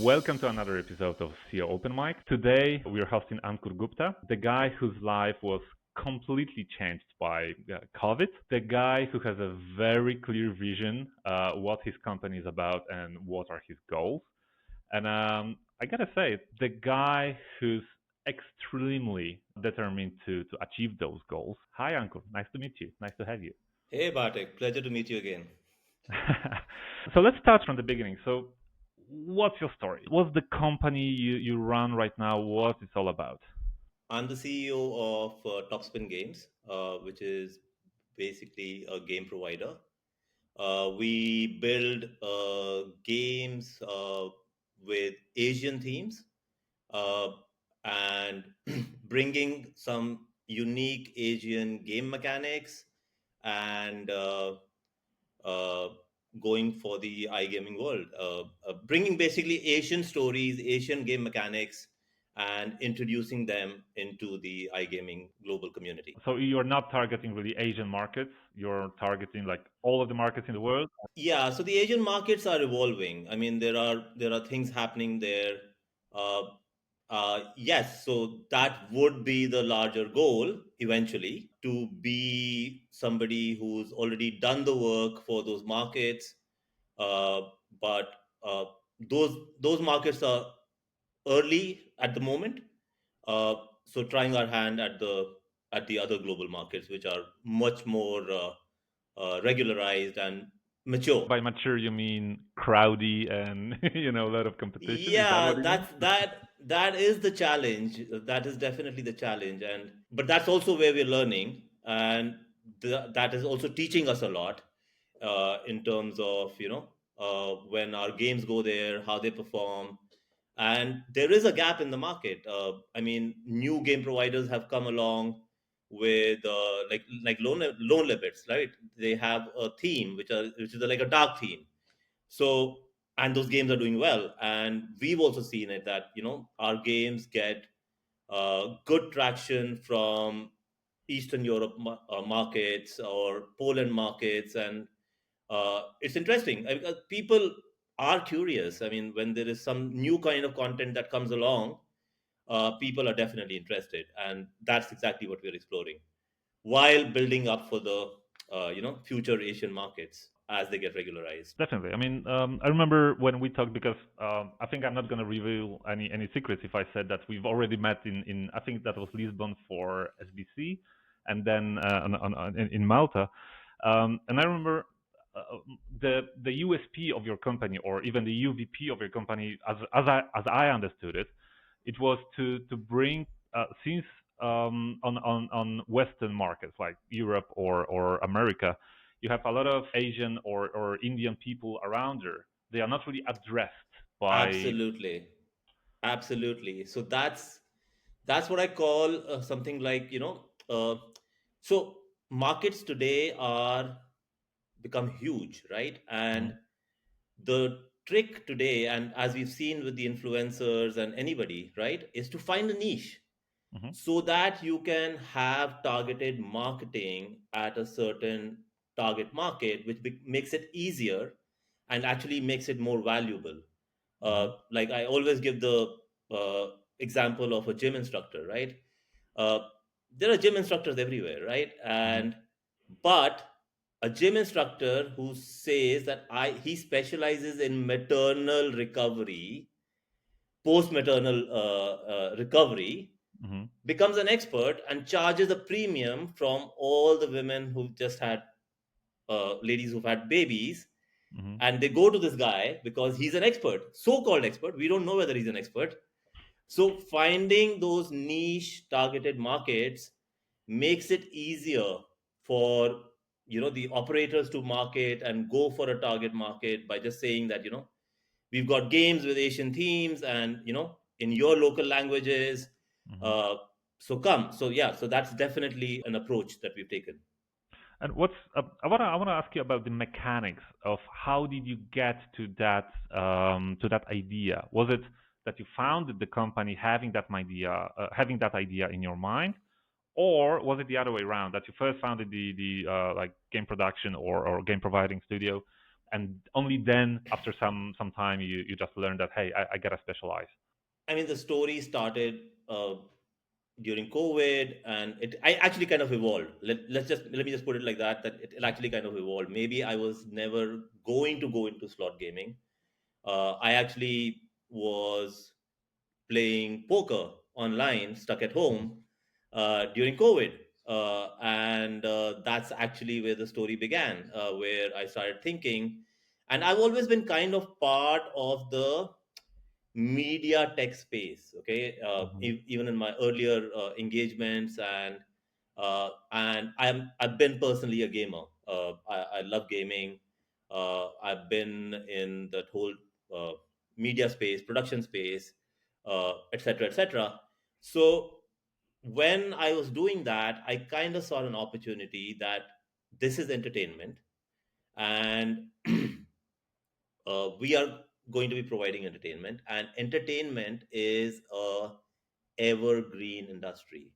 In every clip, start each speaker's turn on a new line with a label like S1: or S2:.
S1: Welcome to another episode of CEOpen Mic. Today we are hosting Ankur Gupta, the guy whose life was completely changed by COVID, the guy who has a very clear vision what his company is about and what are his goals. And I gotta say, the guy who's extremely determined to achieve those goals. Hi, Ankur. Nice to meet you. Nice to have you.
S2: Hey Bartek, pleasure to meet you again.
S1: So let's start from the beginning. So, what's your story? What's the company you run right now? What it's all about?
S2: I'm the CEO of TopSpin Games, which is basically a game provider. We build games with Asian themes uh, and bringing some unique Asian game mechanics and uh, going for the iGaming world, bringing basically Asian stories, Asian game mechanics, and introducing them into the iGaming global community.
S1: So you're not targeting really Asian markets. You're targeting like all of the markets in the world.
S2: Yeah, so the Asian markets are evolving. I mean, there are things happening there. Uh, yes, so that would be the larger goal eventually to be somebody who's already done the work for those markets. Uh, but uh, those markets are early at the moment. Uh, so trying our hand at the other global markets, which are much more regularized and mature.
S1: By mature, you mean crowdy and a lot of competition. Is that what
S2: Yeah,
S1: you mean?
S2: that is the challenge. That is definitely the challenge, and but that's also where we're learning, and that is also teaching us a lot in terms of when our games go there, how they perform, and there is a gap in the market. I mean, new game providers have come along with like lone limits, right? They have a theme which is like a dark theme, so and those games are doing well, and we've also seen it that our games get good traction from Eastern Europe markets or Poland markets, and it's interesting because people are curious. I mean, when there is some new kind of content that comes along, people are definitely interested, and that's exactly what we're exploring while building up for the future Asian markets as they get regularized.
S1: Definitely. I mean, I remember when we talked because I think I'm not going to reveal any secrets if I said that we've already met in I think that was Lisbon for SBC, and then in Malta. And I remember the USP of your company, or even the UVP of your company, as I understood it, it was to bring since on Western markets like Europe or America, you have a lot of Asian or Indian people around there. They are not really addressed by.
S2: Absolutely, absolutely. So that's what I call something like so markets today are become huge, right? And
S1: Mhm,
S2: the trick today, and as we've seen with the influencers and anybody, right, is to find a niche
S1: mhm,
S2: so that you can have targeted marketing at a certain target market, which makes it easier and actually makes it more valuable.
S1: mhm,
S2: Like I always give the uh, example of a gym instructor, right? Uh, there are gym instructors everywhere, right?
S1: mhm,
S2: And but a gym instructor who says that I he specializes in maternal recovery, post maternal recovery,
S1: mhm,
S2: becomes an expert and charges a premium from all the women who just had ladies who've had babies,
S1: mhm,
S2: and they go to this guy because he's an expert, so-called expert. We don't know whether he's an expert. So finding those niche targeted markets makes it easier for the operators to market and go for a target market by just saying that we've got games with Asian themes and in your local languages.
S1: mhm.
S2: uh, so come, so yeah, so that's definitely an approach that we've taken.
S1: And what's I wanna ask you about the mechanics of how did you get to that idea? Was it that you founded the company having that idea in your mind, or was it the other way around that you first founded the like game production or game providing studio, and only then, after some time, you just learn that, hey, I gotta specialize.
S2: I mean, the story started during COVID, and I actually kind of evolved. Let me just put it like that. That it actually kind of evolved. Maybe I was never going to go into slot gaming. I actually was playing poker online, stuck at
S1: Mhm.
S2: home during COVID. And that's actually where the story began, where I started thinking. And I've always been kind of part of the media tech space, okay,
S1: Mhm.
S2: even in my earlier engagements, and I've been personally a gamer. I love gaming. I've been in that whole uh, media space, production space, etc., etc. So when I was doing that, I kind of saw an opportunity that this is entertainment, and we are going to be providing entertainment, and entertainment is a evergreen industry.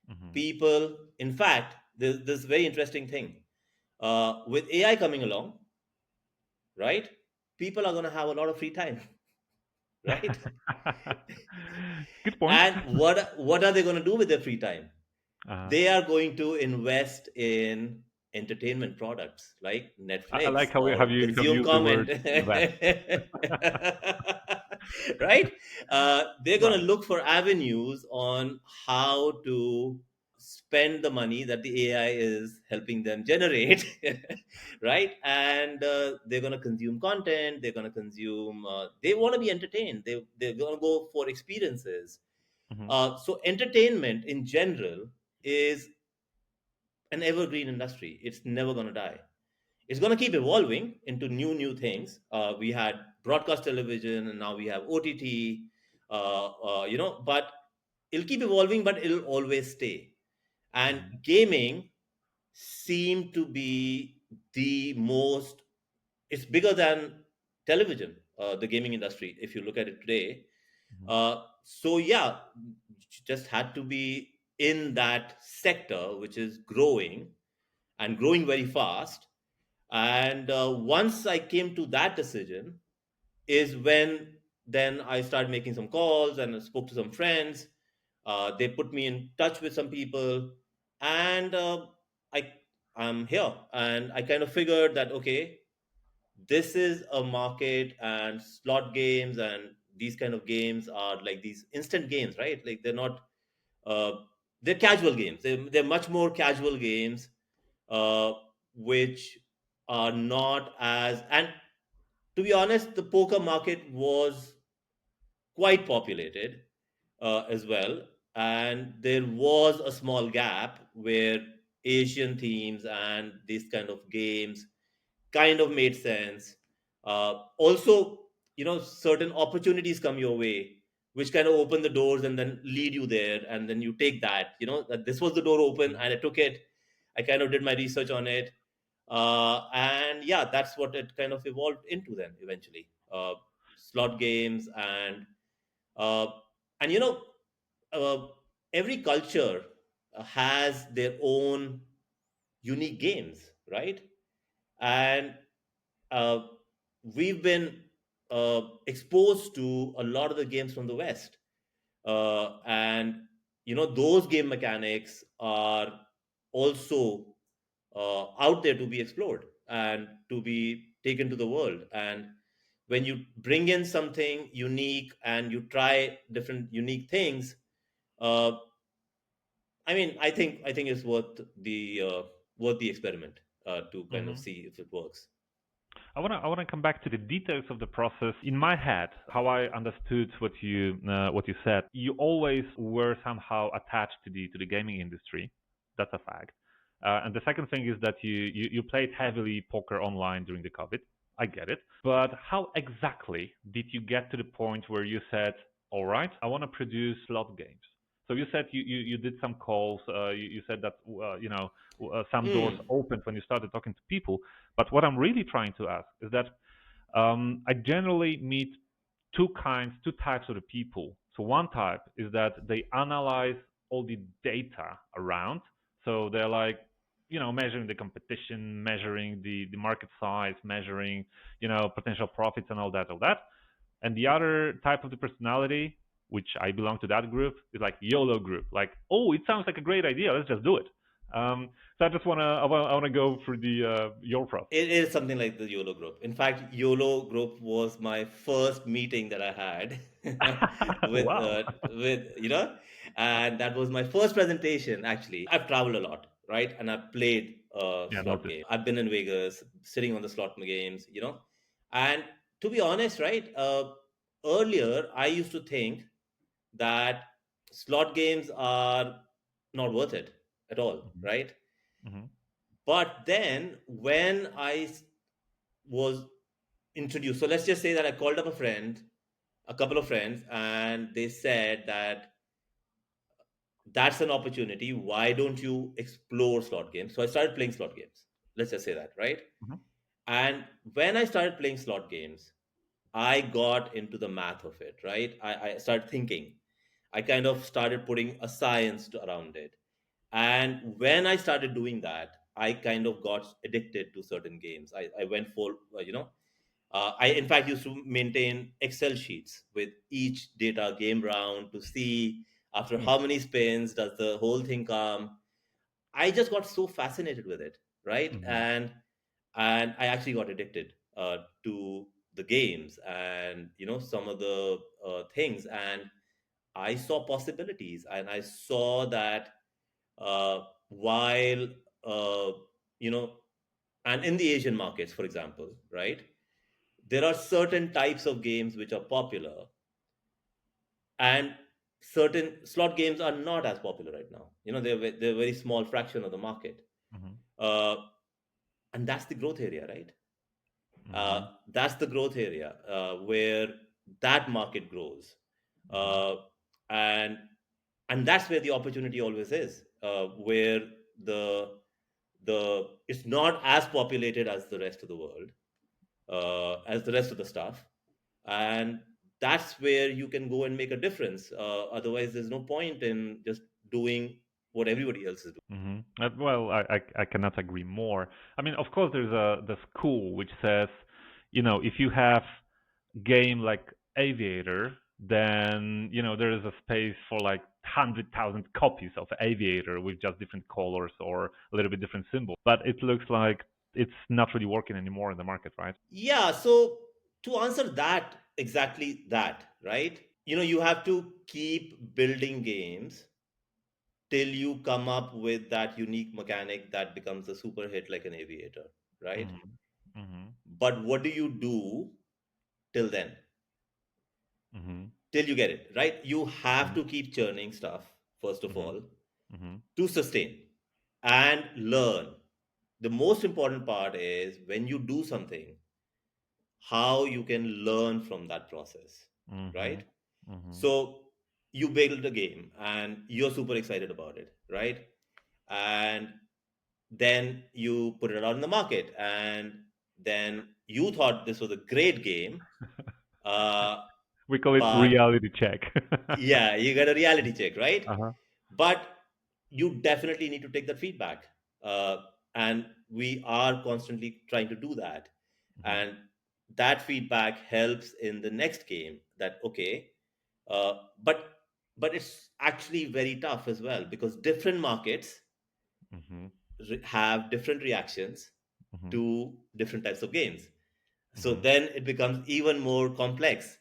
S1: Mhm.
S2: People, in fact, there's this very interesting thing with AI coming along, right? People are going to have a lot of free time, right?
S1: Good point.
S2: And what are they going to do with their free time?
S1: uh,
S2: They are going to invest in entertainment products like
S1: I like
S2: Netflix
S1: how
S2: or
S1: you have
S2: consume
S1: used the
S2: comment.
S1: word invest.
S2: Right? They're going to
S1: Right.
S2: look for avenues on how to spend the money that the AI is helping them generate, right? And they're going to consume content. They're going to consume. They want to be entertained. They're going to go for experiences.
S1: Mhm.
S2: So entertainment in general is an evergreen industry. It's never going to die. It's going to keep evolving into new things. We had broadcast television, and now we have OTT. But it'll keep evolving, but it'll always stay. And
S1: Mhm.
S2: gaming seemed to be the most. It's bigger than television. The gaming industry, if you look at it today.
S1: Mhm.
S2: So yeah, just had to be in that sector, which is growing and growing very fast. And once I came to that decision, is when then I started making some calls and I spoke to some friends. They put me in touch with some people, and I I'm here, and I kind of figured that okay, this is a market, and slot games and these kind of games are like these instant games, right? Like uh, they're casual games. They're much more casual games, uh, which are not as, and to be honest, the poker market was quite populated as well, and there was a small gap where Asian themes and these kind of games kind of made sense. Also, certain opportunities come your way, which kind of open the doors and then lead you there, and then you take that. That this was the door open,
S1: Mhm.
S2: and I took it. I kind of did my research on it, and yeah, that's what it kind of evolved into. Then eventually, slot games, uh, and uh, every culture has their own unique games, right? And uh, we've been exposed to a lot of the games from the West, and those game mechanics are also out there to be explored and to be taken to the world. And when you bring in something unique and you try different unique things, uh, I mean, I think it's worth the experiment to kind of
S1: Mhm.
S2: see if it works.
S1: I wanna come back to the details of the process. In my head, how I understood what you said, you always were somehow attached to the gaming industry. That's a fact. And the second thing is that you played heavily poker online during the COVID. I get it. But how exactly did you get to the point where you said, all right, I want to produce slot games? So you said you did some calls. You said that some doors
S2: Mm.
S1: opened when you started talking to people. But what I'm really trying to ask is that I generally meet two types of the people. So one type is that they analyze all the data around. So they're like, measuring the competition, measuring the market size, measuring potential profits and all that. And the other type of the personality, which I belong to that group, is like YOLO group. Like, oh, it sounds like a great idea. Let's just do it. So I just I wanna go through the your process.
S2: It is something like the YOLO group. In fact, YOLO group was my first meeting that I had with
S1: Wow.
S2: and that was my first presentation. Actually, I've traveled a lot, right? And I've played
S1: Yeah,
S2: slot
S1: noticed.
S2: games. I've been in Vegas, sitting on the slot games, And to be honest, right, earlier I used to think that slot games are not worth it at all,
S1: Hmm.
S2: right?
S1: Hmm.
S2: But then when was introduced, so let's just say that I called up a couple of friends, and they said that that's an opportunity. Why don't you explore slot games? So I started playing slot games. Let's just say that, right?
S1: Hmm.
S2: And when I started playing slot games, I got into the math of it, right? I started thinking. I kind of started putting a science around it. And when I started doing that, I kind of got addicted to certain games. I went for, I, in fact, used to maintain Excel sheets with each data game round to see after how many spins does the whole thing come. I just got so fascinated with it, right?
S1: Hmm.
S2: And I actually got addicted to the games and some of the things, and I saw possibilities, and I saw that while uh, you know, and in the Asian markets, for example, right, there are certain types of games which are popular, and certain slot games are not as popular right now. They're a very small fraction of the market,
S1: Hmm.
S2: uh, and that's the growth area, right?
S1: Hmm.
S2: That's the growth area where that market grows,
S1: Hmm.
S2: uh, and that's where the opportunity always is, where the it's not as populated as the rest of the world, as the rest of the stuff, and that's where you can go and make a difference. Otherwise, there's no point in just doing what everybody else is doing.
S1: Hmm. Well, I cannot agree more. I mean, of course, there's the school which says, if you have game like Aviator, then there is a space for like 100,000 copies of Aviator with just different colors or a little bit different symbols. But it looks like it's not really working anymore in the market, right?
S2: Yeah, so to answer that, exactly that, right? You have to keep building games till you come up with that unique mechanic that becomes a super hit like an Aviator, right?
S1: Hmm. Hmm.
S2: But what do you do till then?
S1: Hmm.
S2: Till you get it, right? You have
S1: Hmm.
S2: to keep churning stuff, first of
S1: Hmm.
S2: all,
S1: Hmm.
S2: to sustain and learn. The most important part is when you do something, how you can learn from that process,
S1: Hmm.
S2: right?
S1: Hmm.
S2: So you build a game and you're super excited about it, right? And then you put it out in the market, and then you thought this was a great game, uh,
S1: We call it
S2: but
S1: reality check.
S2: yeah, you get a reality check, right?
S1: Uh-huh.
S2: But you definitely need to take that feedback, uh, and we are constantly trying to do that,
S1: Hmm.
S2: and that feedback helps in the next game. That okay, uh, but it's actually very tough as well, because different markets
S1: Hmm.
S2: have different reactions
S1: Hmm.
S2: to different types of games. So
S1: Hmm.
S2: then it becomes even more complex,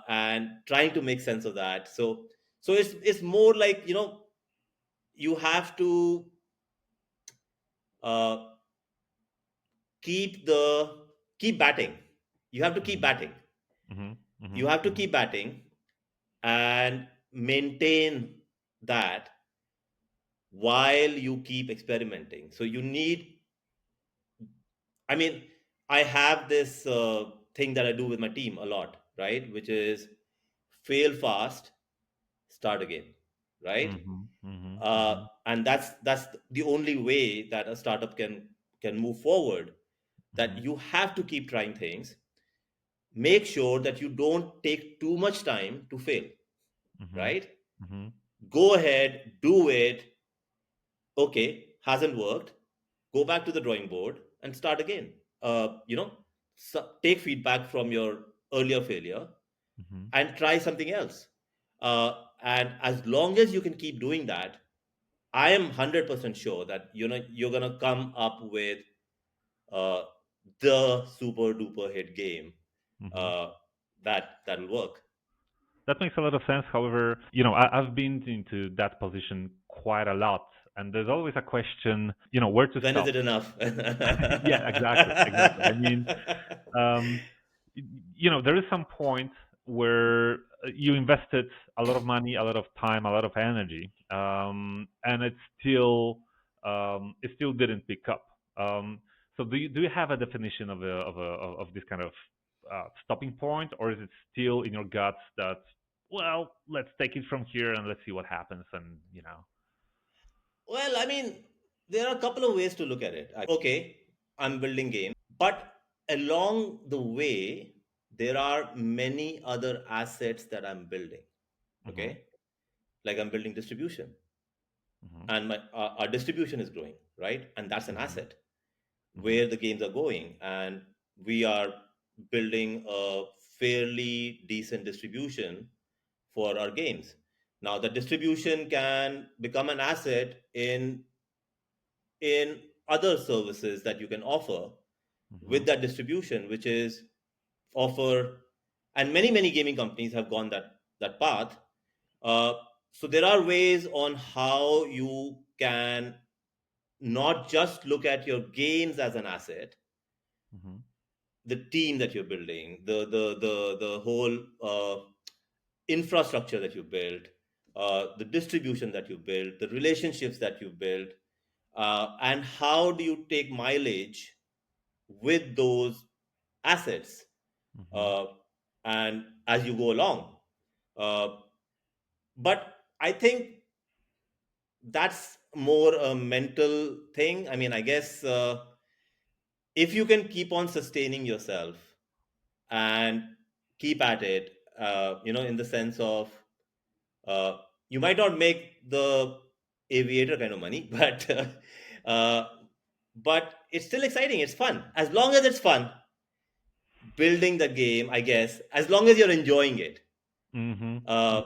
S2: and trying to make sense of that. So it's more like, you have to uh, keep the keep batting. You have to keep
S1: Hmm.
S2: batting.
S1: Hmm.
S2: You
S1: Hmm.
S2: have to
S1: Hmm.
S2: keep batting and maintain that while you keep experimenting. So you need, I mean, I have this thing that I do with my team a lot, right? Which is fail fast, start again, right?
S1: Mhm, mhm,
S2: uh,
S1: mhm,
S2: and that's the only way that a startup can move forward. That
S1: mhm,
S2: you have to keep trying things, make sure that you don't take too much time to fail,
S1: mhm,
S2: right?
S1: mhm,
S2: Go ahead, do it. Okay, hasn't worked, go back to the drawing board and start again. You know, take feedback from your earlier failure
S1: Hmm.
S2: and try something else. And as long as you can keep doing that, I am 100% sure that you're gonna come up with uh, the super duper hit game
S1: Hmm.
S2: uh, that'll work.
S1: That makes a lot of sense. However, I've been into that position quite a lot, and there's always a question, where to
S2: When is
S1: stop.
S2: it enough?
S1: Yeah, exactly, exactly. I mean, um, there is some point where you invested a lot of money, a lot of time, a lot of energy, and it still didn't pick up. So do you have a definition of this kind of stopping point, or is it still in your guts that, well, let's take it from here and let's see what happens, and
S2: Well, I mean, there are a couple of ways to look at it. Okay, I'm building games, but along the way, there are many other assets that I'm building.
S1: hmm
S2: Okay, like I'm building distribution,
S1: hmm
S2: and our distribution is growing, right? And that's an
S1: hmm
S2: asset
S1: hmm
S2: where the games are going, and we are building a fairly decent distribution for our games. Now, the distribution can become an asset in other services that you can offer
S1: hmm
S2: with that distribution, which is offer, and many gaming companies have gone that path. Uh, so there are ways on how you can not just look at your games as an asset,
S1: hmm
S2: the team that you're building, the whole infrastructure that you build, the distribution that you build, the relationships that you build, and how do you take mileage with those assets,
S1: hmm
S2: uh, and as you go along. Uh, but I think that's more a mental thing. I mean, I guess if you can keep on sustaining yourself and keep at it, in the sense of uh, you might not make the aviator kind of money, uh, but it's still exciting. It's fun. As long as it's fun, building the game, I guess, as long as you're enjoying it,
S1: hmm
S2: uh,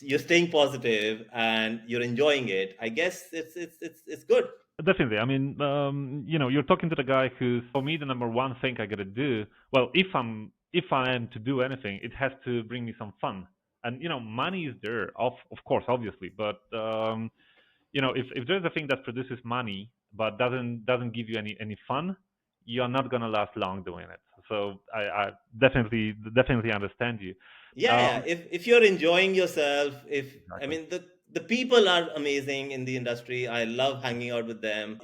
S2: you're staying positive and you're enjoying it. I guess it's good.
S1: Definitely. I mean, you're talking to the guy who's, for me, the number one thing I gotta do. Well, if I am to do anything, it has to bring me some fun. And money is there, of course, obviously. But if there's a thing that produces money but doesn't give you any fun, you're not gonna last long doing it. So I definitely understand you.
S2: Yeah.
S1: Um,
S2: If you're enjoying yourself, if I
S1: exactly.
S2: mean the people are amazing in the industry. I love hanging out with them.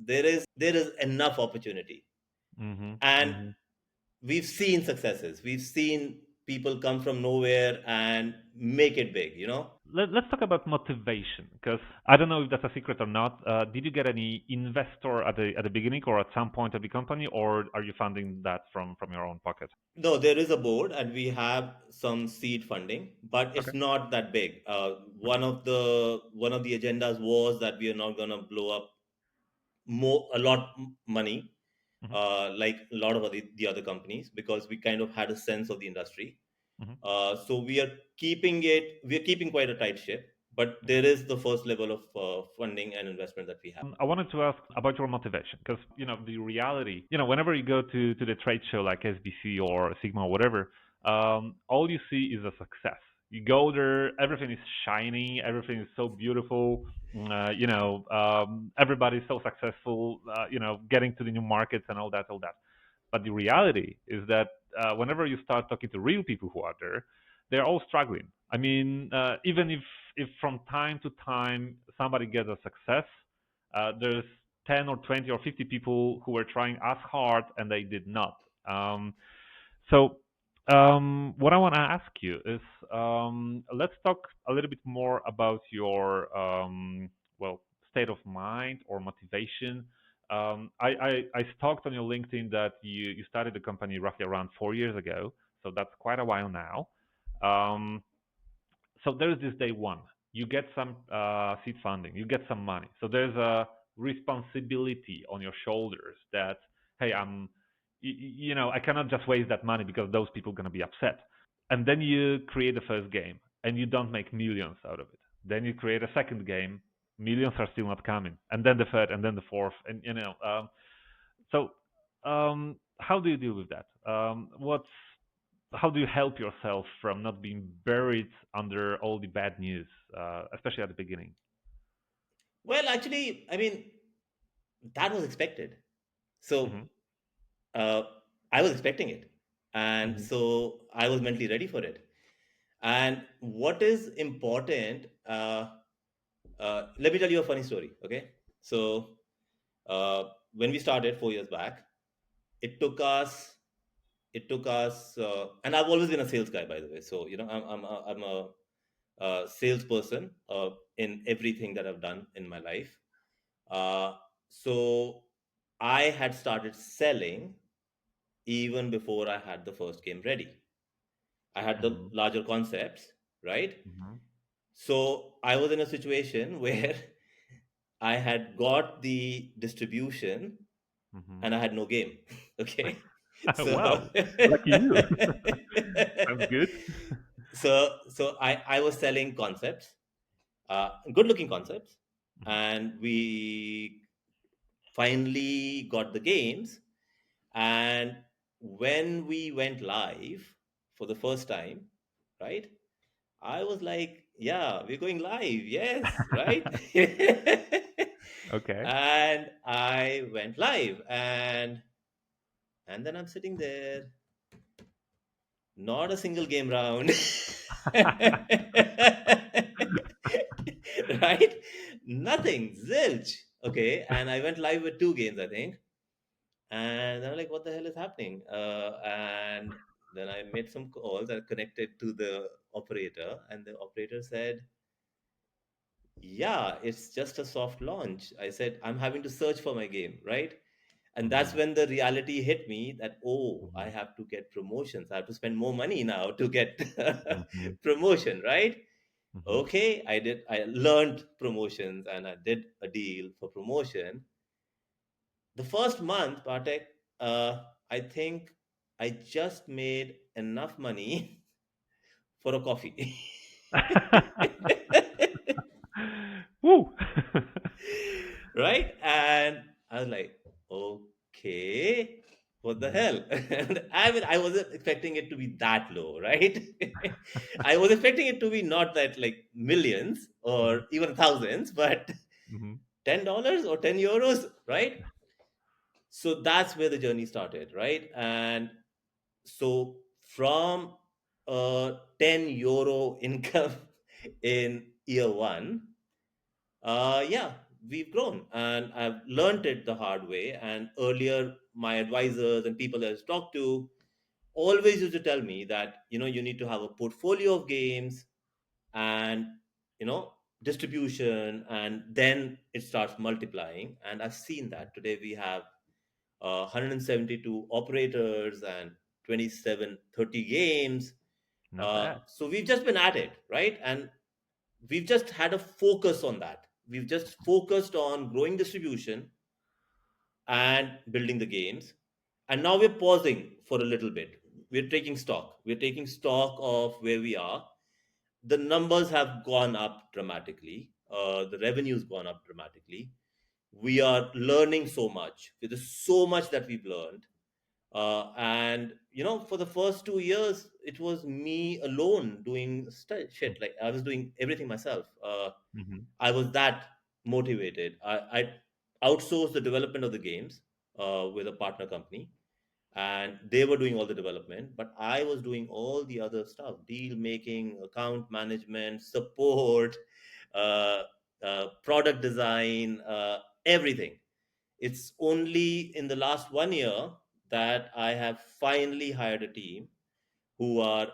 S2: There is enough opportunity,
S1: hmm
S2: and
S1: hmm
S2: we've seen successes. We've seen people come from nowhere and make it big.
S1: Let's talk about motivation, because I don't know if that's a secret or not. Did you get any investor at the beginning or at some point of the company, or are you funding that from your own pocket?
S2: No, there is a board, and we have some seed funding, but
S1: Okay.
S2: it's not that big.
S1: Okay.
S2: One of the agendas was that we are not going to blow up a lot money,
S1: hmm
S2: like a lot of the other companies, because we kind of had a sense of the industry.
S1: hmm
S2: So we're keeping quite a tight ship, but
S1: Okay.
S2: there is the first level of funding and investment that we have.
S1: I wanted to ask about your motivation, because the reality, whenever you go to the trade show like SBC or Sigma or whatever, all you see is a success. You go there, everything is shiny, everything is so beautiful. Everybody's so successful. Getting to the new markets and all that. But the reality is that whenever you start talking to real people who are there, they're all struggling. I mean, even if from time to time somebody gets a success, there's 10 or 20 or 50 people who were trying as hard and they did not. So, what I want to ask you is, let's talk a little bit more about your well, state of mind or motivation. I stalked on your LinkedIn that you started the company roughly around 4 years ago, so that's quite a while now. Um, so there's this day one. You get some seed funding, you get some money. So there's a responsibility on your shoulders that, hey, I cannot just waste that money because those people are going to be upset. And then you create the first game and you don't make millions out of it. Then you create a second game, millions are still not coming, and then the third, and then the fourth, and so how do you deal with that? What's How do you help yourself from not being buried under all the bad news, especially at the beginning?
S2: Well, actually, I mean, that was expected. So
S1: Hmm.
S2: uh, I was expecting it. And
S1: Hmm.
S2: so I was mentally ready for it. And what is important, let me tell you a funny story, okay? So uh, when we started 4 years back, it took us, and I've always been a sales guy, by the way. So, I'm a salesperson in everything that I've done in my life. Uh, so I had started selling even before I had the first game ready. I had the
S1: Hmm.
S2: larger concepts, right?
S1: Hmm.
S2: So I was in a situation where I had got the distribution
S1: Hmm.
S2: and I had no game. Okay. So
S1: Wow, lucky you. Sounds good.
S2: so I was selling concepts, good looking concepts,
S1: Hmm.
S2: and we finally got the games. And when we went live for the first time, right? I was like, yeah, we're going live. Yes, right?
S1: Okay.
S2: And I went live, and then I'm sitting there, not a single game round. Right? Nothing, zilch. Okay, and I went live with two games, I think. And I'm like, what the hell is happening? And then I made some calls. I connected to the operator, and the operator said, yeah, it's just a soft launch. I said, I'm having to search for my game, right? And that's
S1: Hmm.
S2: when the reality hit me that, oh, I
S1: Hmm.
S2: have to get promotions. I have to spend more money now to get
S1: Hmm.
S2: promotion, right?
S1: Hmm.
S2: Okay, I learned promotions and I did a deal for promotion. The first month, Bartek, I think I just made enough money for a coffee.
S1: Woo.
S2: Right? And I was like, okay, what the
S1: Hmm.
S2: hell? And I mean, I wasn't expecting it to be that low, right? I was expecting it to be not that like millions
S1: Hmm.
S2: or even thousands, but
S1: Hmm.
S2: $10 or 10 euros, right? So that's where the journey started, right? And so from a 10 euro income in year one, yeah, we've grown and I've learned it the hard way. And earlier, my advisors and people that I talked to always used to tell me that, you need to have a portfolio of games and, you know, distribution, and then it starts multiplying. And I've seen that today we have 172 operators and 2730 games.
S1: Not bad.
S2: So we've just been at it, right? And we've just had a focus on that. We've just focused on growing distribution and building the games. And now we're pausing for a little bit. We're taking stock. We're taking stock of where we are. The numbers have gone up dramatically. The revenue's gone up dramatically. We are learning so much. There's so much that we've learned. And for the first 2 years, it was me alone doing shit. Like I was doing everything myself.
S1: Hmm.
S2: I was that motivated. I outsourced the development of the games with a partner company, and they were doing all the development, but I was doing all the other stuff: deal making, account management, support, uh, product design, everything. It's only in the last 1 year that I have finally hired a team who are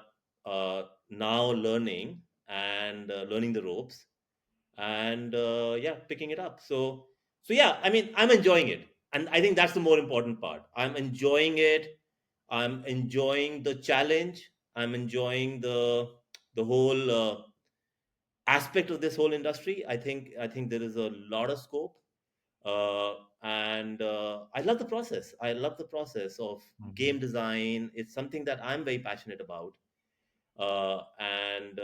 S2: now learning and learning the ropes and yeah, picking it up. So yeah, I mean, I'm enjoying it, and I think that's the more important part. I'm enjoying it. I'm enjoying the challenge. I'm enjoying the whole aspect of this whole industry. I think there is a lot of scope. And I love the process. I love the process of
S1: Hmm.
S2: game design. It's something that I'm very passionate about. And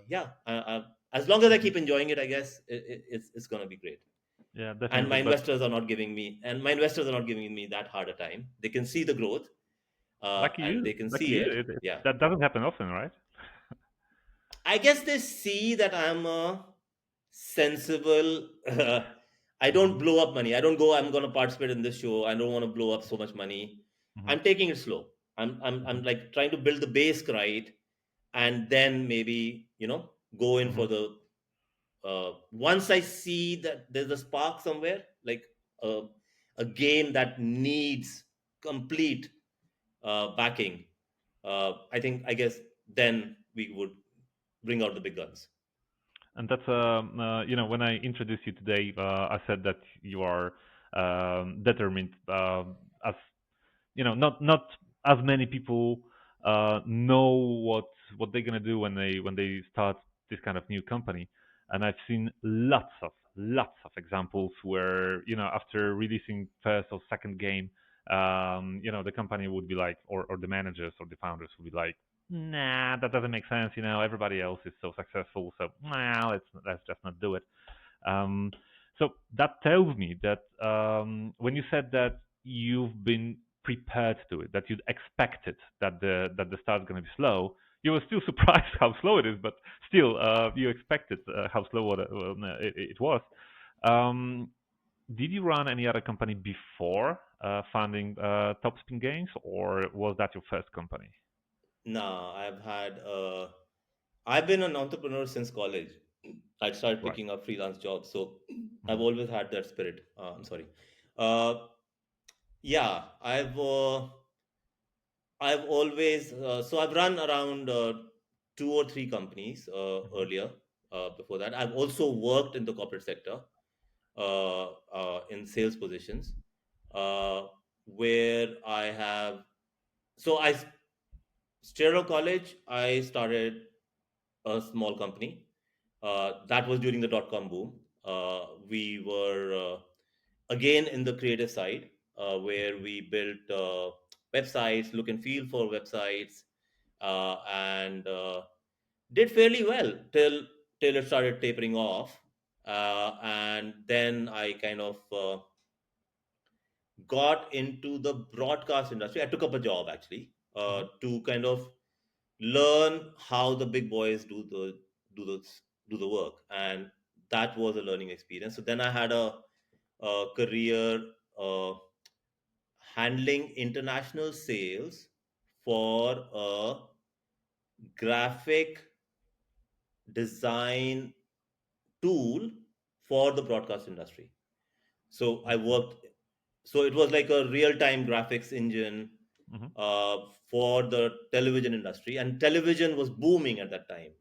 S2: yeah, as long as I
S1: Hmm.
S2: keep enjoying it, I guess it's going to be great.
S1: Yeah,
S2: And
S1: definitely.
S2: my
S1: But
S2: investors are not giving me, and my investors are not giving me that hard a time. They can see the growth, and they can
S1: lucky
S2: see
S1: you,
S2: it. Yeah,
S1: that doesn't happen often, right?
S2: I guess they see that I'm a sensible. I don't
S1: Hmm.
S2: blow up money. I don't go. I'm going to participate in this show. I don't want to blow up so much money.
S1: Hmm.
S2: I'm taking it slow. I'm
S1: Hmm.
S2: like trying to build the base right, and then maybe go in for
S1: Hmm.
S2: the. Once I see that there's a spark somewhere, like a a game that needs complete backing. I guess then we would bring out the big guns.
S1: And that's when I introduced you today, I said that you are determined, as not as many people know what they're gonna do when they start this kind of new company. And I've seen lots of examples where after releasing first or second game, the company would be like, or the managers or the founders would be like, nah, that doesn't make sense. Everybody else is so successful, so nah, let's just not do it. um, so that tells me that when you said that you've been prepared to it, that you'd expected that the start's going to be slow, you were still surprised how slow it is, but still, you expected how slow it was. Um, did you run any other company before founding TopSpin Games, or was that your first company?
S2: Nah, I've been an entrepreneur since college. I started
S1: Right.
S2: picking up freelance jobs, so I've
S1: Hmm.
S2: always had that spirit. I'm sorry. Uh, yeah, I've always so I've run around two or three companies
S1: Hmm.
S2: earlier. Before that, I've also worked in the corporate sector in sales positions, uh, where I have. So straight out of college, I started a small company. That was during the dot com boom. We were again in the creative side, where we built websites, look and feel for websites, and did fairly well till it started tapering off. And then I kind of got into the broadcast industry. I took up a job actually
S1: Hmm.
S2: to kind of learn how the big boys do the do the work, and that was a learning experience. So then I had a career uh, handling international sales for a graphic design tool for the broadcast industry. So I
S1: Okay.
S2: worked. So it was like a real time graphics engine
S1: Hmm.
S2: for the television industry, and television was booming at that time.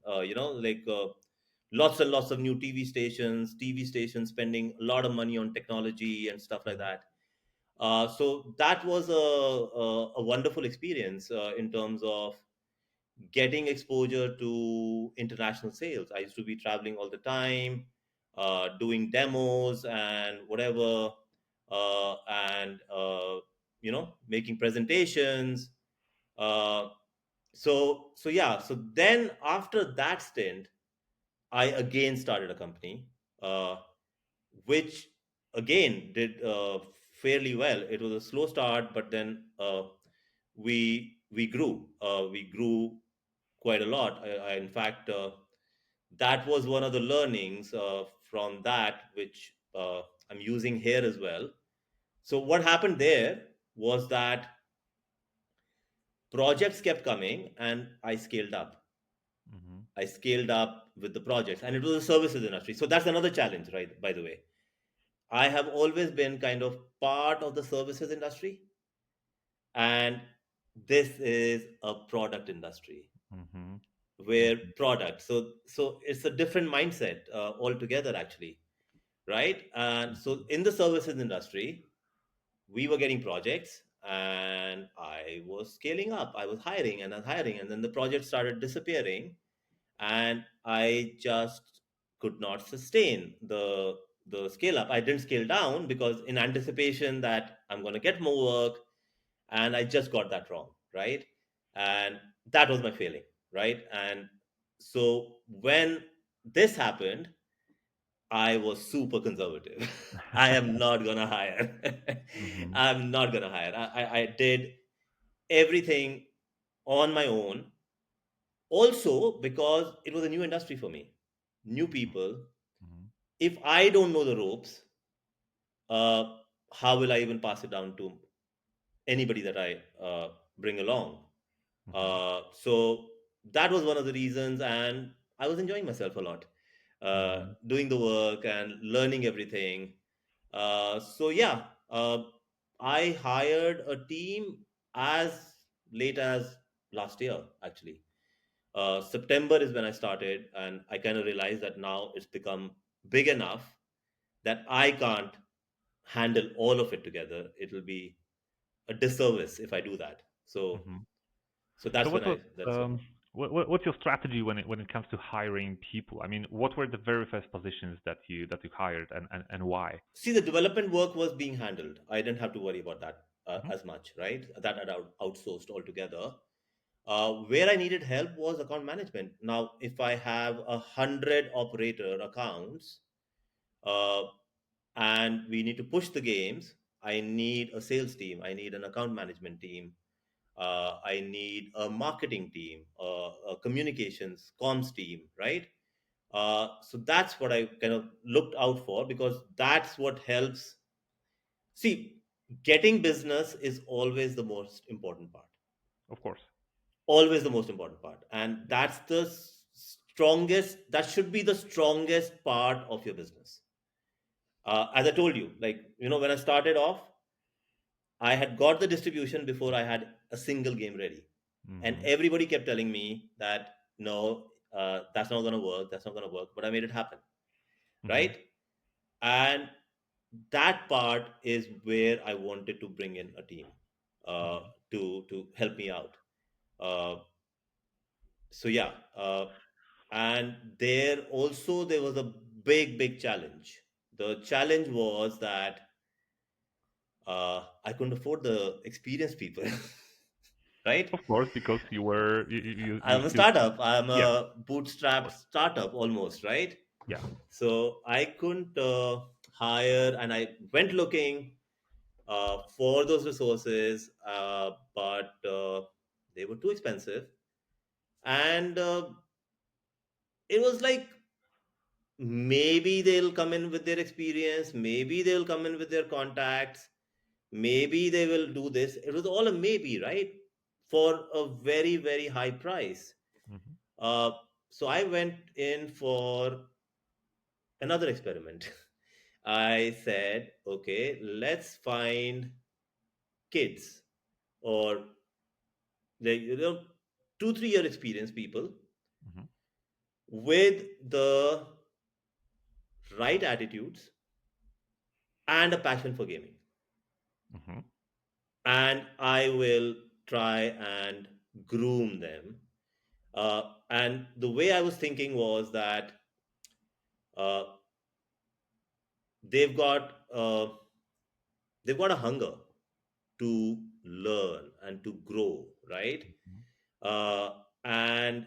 S2: Lots and lots of new TV stations spending a lot of money on technology and stuff like
S1: Hmm.
S2: that. So that was a wonderful experience in terms of getting exposure to international sales. I used to be traveling all the time, doing demos and whatever, and making presentations. Uh, so then after that stint, I again started a company, uh, which again did fairly well. It was a slow start, but then we grew. We grew quite a lot. In fact, that was one of the learnings from that, which I'm using here as well. So what happened there was that projects kept coming, and I scaled up.
S1: Hmm.
S2: I scaled up with the projects, and it was a services industry. So that's another challenge, right? By the way, I have always been kind of part of the services industry, and this is a product industry
S1: Hmm.
S2: where product. So it's a different mindset altogether, actually, right? And so
S1: Hmm.
S2: in the services industry, we were getting projects, and I was scaling up. I was hiring and hiring, and then the project started disappearing, and I just could not sustain the scale up. I didn't scale down because in anticipation that I'm going to get more work, and I just got that wrong, right? And that was my failing, right? And so when this happened, I was super conservative. I am not gonna hire.
S1: Mhm.
S2: I'm not gonna hire. I did everything on my own. Also, because it was a new industry for me, new people.
S1: Mhm.
S2: If I don't know the ropes, uh, how will I even pass it down to anybody that I bring along?
S1: Mhm.
S2: So that was one of the reasons, and I was enjoying myself a lot,
S1: Mhm.
S2: doing the work and learning everything. So yeah, I hired a team as late as last year, actually. September is when I started, and I kind of realized that now it's become big enough that I can't handle all of it together. It'll be a disservice if I do that. So,
S1: Mhm.
S2: so
S1: So
S2: that's when
S1: what was
S2: I that's when.
S1: what's your strategy when it comes to hiring people? I mean, what were the very first positions that you hired, and why?
S2: See, the development work was being handled. I didn't have to worry about that
S1: Mhm.
S2: as much, right? That I outsourced altogether. Where I needed help was account management. Now, if I have 100 operator accounts, uh, and we need to push the games, I need a sales team. I need an account management team. I need a marketing team, a communications, comms team, right? So that's what I kind of looked out for because that's what helps. See, getting business is always the most important part.
S1: Of course.
S2: Always the most important part. And
S1: Yeah.
S2: that's the strongest, that should be the strongest part of your business. As I told you, like, when I started off, I had got the distribution before I had a single game ready. And
S1: Mhm.
S2: everybody kept telling me that, no, that's not going to work. That's not going to work. But I made it happen.
S1: Mhm.
S2: Right. And that part is where I wanted to bring in a team uh,
S1: Mhm.
S2: to help me out. Uh, so yeah, and there was a big challenge. The challenge was that I couldn't afford the experienced people, right?
S1: Of course, because you
S2: I'm a
S1: still.
S2: startup. I'm
S1: Yeah.
S2: a
S1: Of
S2: bootstrapped
S1: course.
S2: startup almost, right?
S1: Yeah.
S2: So I couldn't hire, and I went looking for those resources, but they were too expensive. And it was like maybe they'll come in with their experience, maybe they'll come in with their contacts, maybe they will do this. It was all a maybe, right? For a very high price.
S1: Mhm.
S2: Uh, so I went in for another experiment. I said, okay, let's find kids or like 2 3 year experienced people
S1: Mhm.
S2: with the right attitudes and a passion for gaming,
S1: Mhm.
S2: and I will try and groom them. And the way I was thinking was that uh, they've got uh, they've got a hunger to learn and to grow, right?
S1: Mhm.
S2: And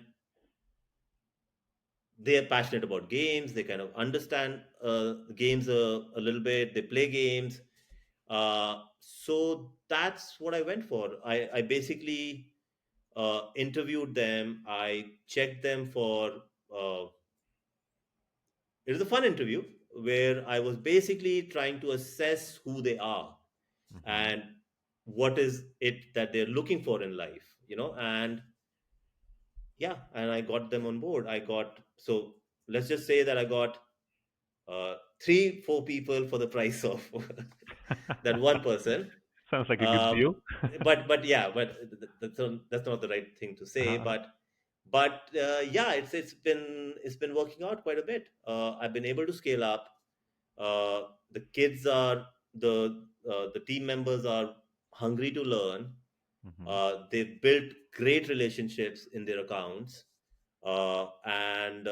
S2: they are passionate about games. They kind of understand games a little bit. They play games. So that's what I went for. I basically interviewed them. I checked them for. It was a fun interview where I was basically trying to assess who they are
S1: Mhm.
S2: and what is it that they're looking for in life, and yeah, and I got them on board. So let's just say that I got 3 4 people for the price of that one person.
S1: Sounds like a good
S2: uh,
S1: deal.
S2: but yeah, but that's not the right thing to say,
S1: Uh-huh.
S2: but yeah, it's been working out quite a bit. I've been able to scale up. The kids are the team members are hungry to learn.
S1: Mhm.
S2: They've built great relationships in their accounts, and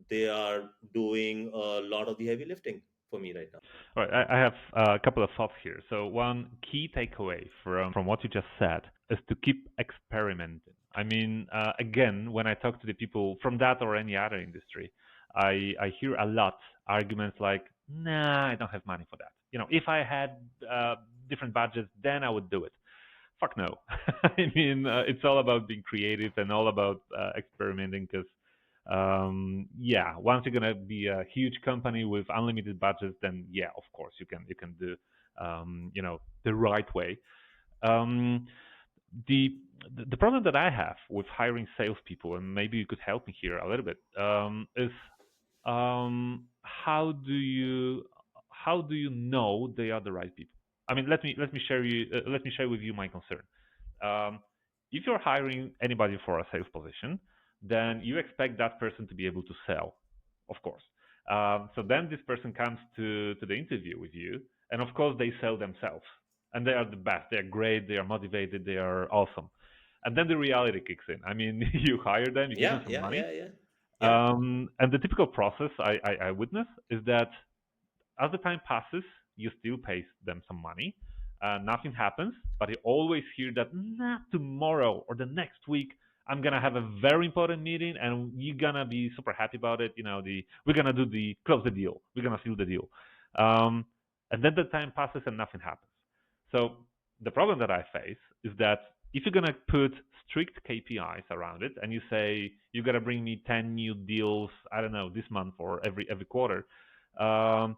S2: they are doing a lot of the heavy lifting for me right now.
S1: All right, I have a couple of thoughts here. So one key takeaway from what you just said is to keep experimenting. I mean, again, when I talk to the people from that or any other industry, I hear a lot arguments like, "Nah, I don't have money for that. If I had different budgets, then I would do it." Fuck no. I mean, it's all about being creative and all about experimenting because, yeah, once you're gonna be a huge company with unlimited budgets, then yeah, of course you can do, the right way. Um, the the problem that I have with hiring salespeople, and maybe you could help me here a little bit, is how do you know they are the right people? I mean, let me share with you my concern. Um, if you're hiring anybody for a sales position, then you expect that person to be able to sell, of course. So then this person comes to the interview with you, and of course they sell themselves, and they are the best. They are great. They are motivated. They are awesome. And then the reality kicks in. I mean, you hire them, you give them
S2: Yeah,
S1: some
S2: yeah,
S1: money,
S2: yeah, yeah, yeah.
S1: and the typical process I witness is that as the time passes, you still pay them some money. Nothing happens, but you always hear that, nah, tomorrow or the next week, I'm gonna have a very important meeting, and you're gonna be super happy about it. We're gonna do the close the deal. We're gonna seal the deal, um, and then the time passes and nothing happens. So the problem that I face is that if you're gonna put strict KPIs around it, and you say you gotta bring me 10 new deals, I don't know, this month or every quarter, um,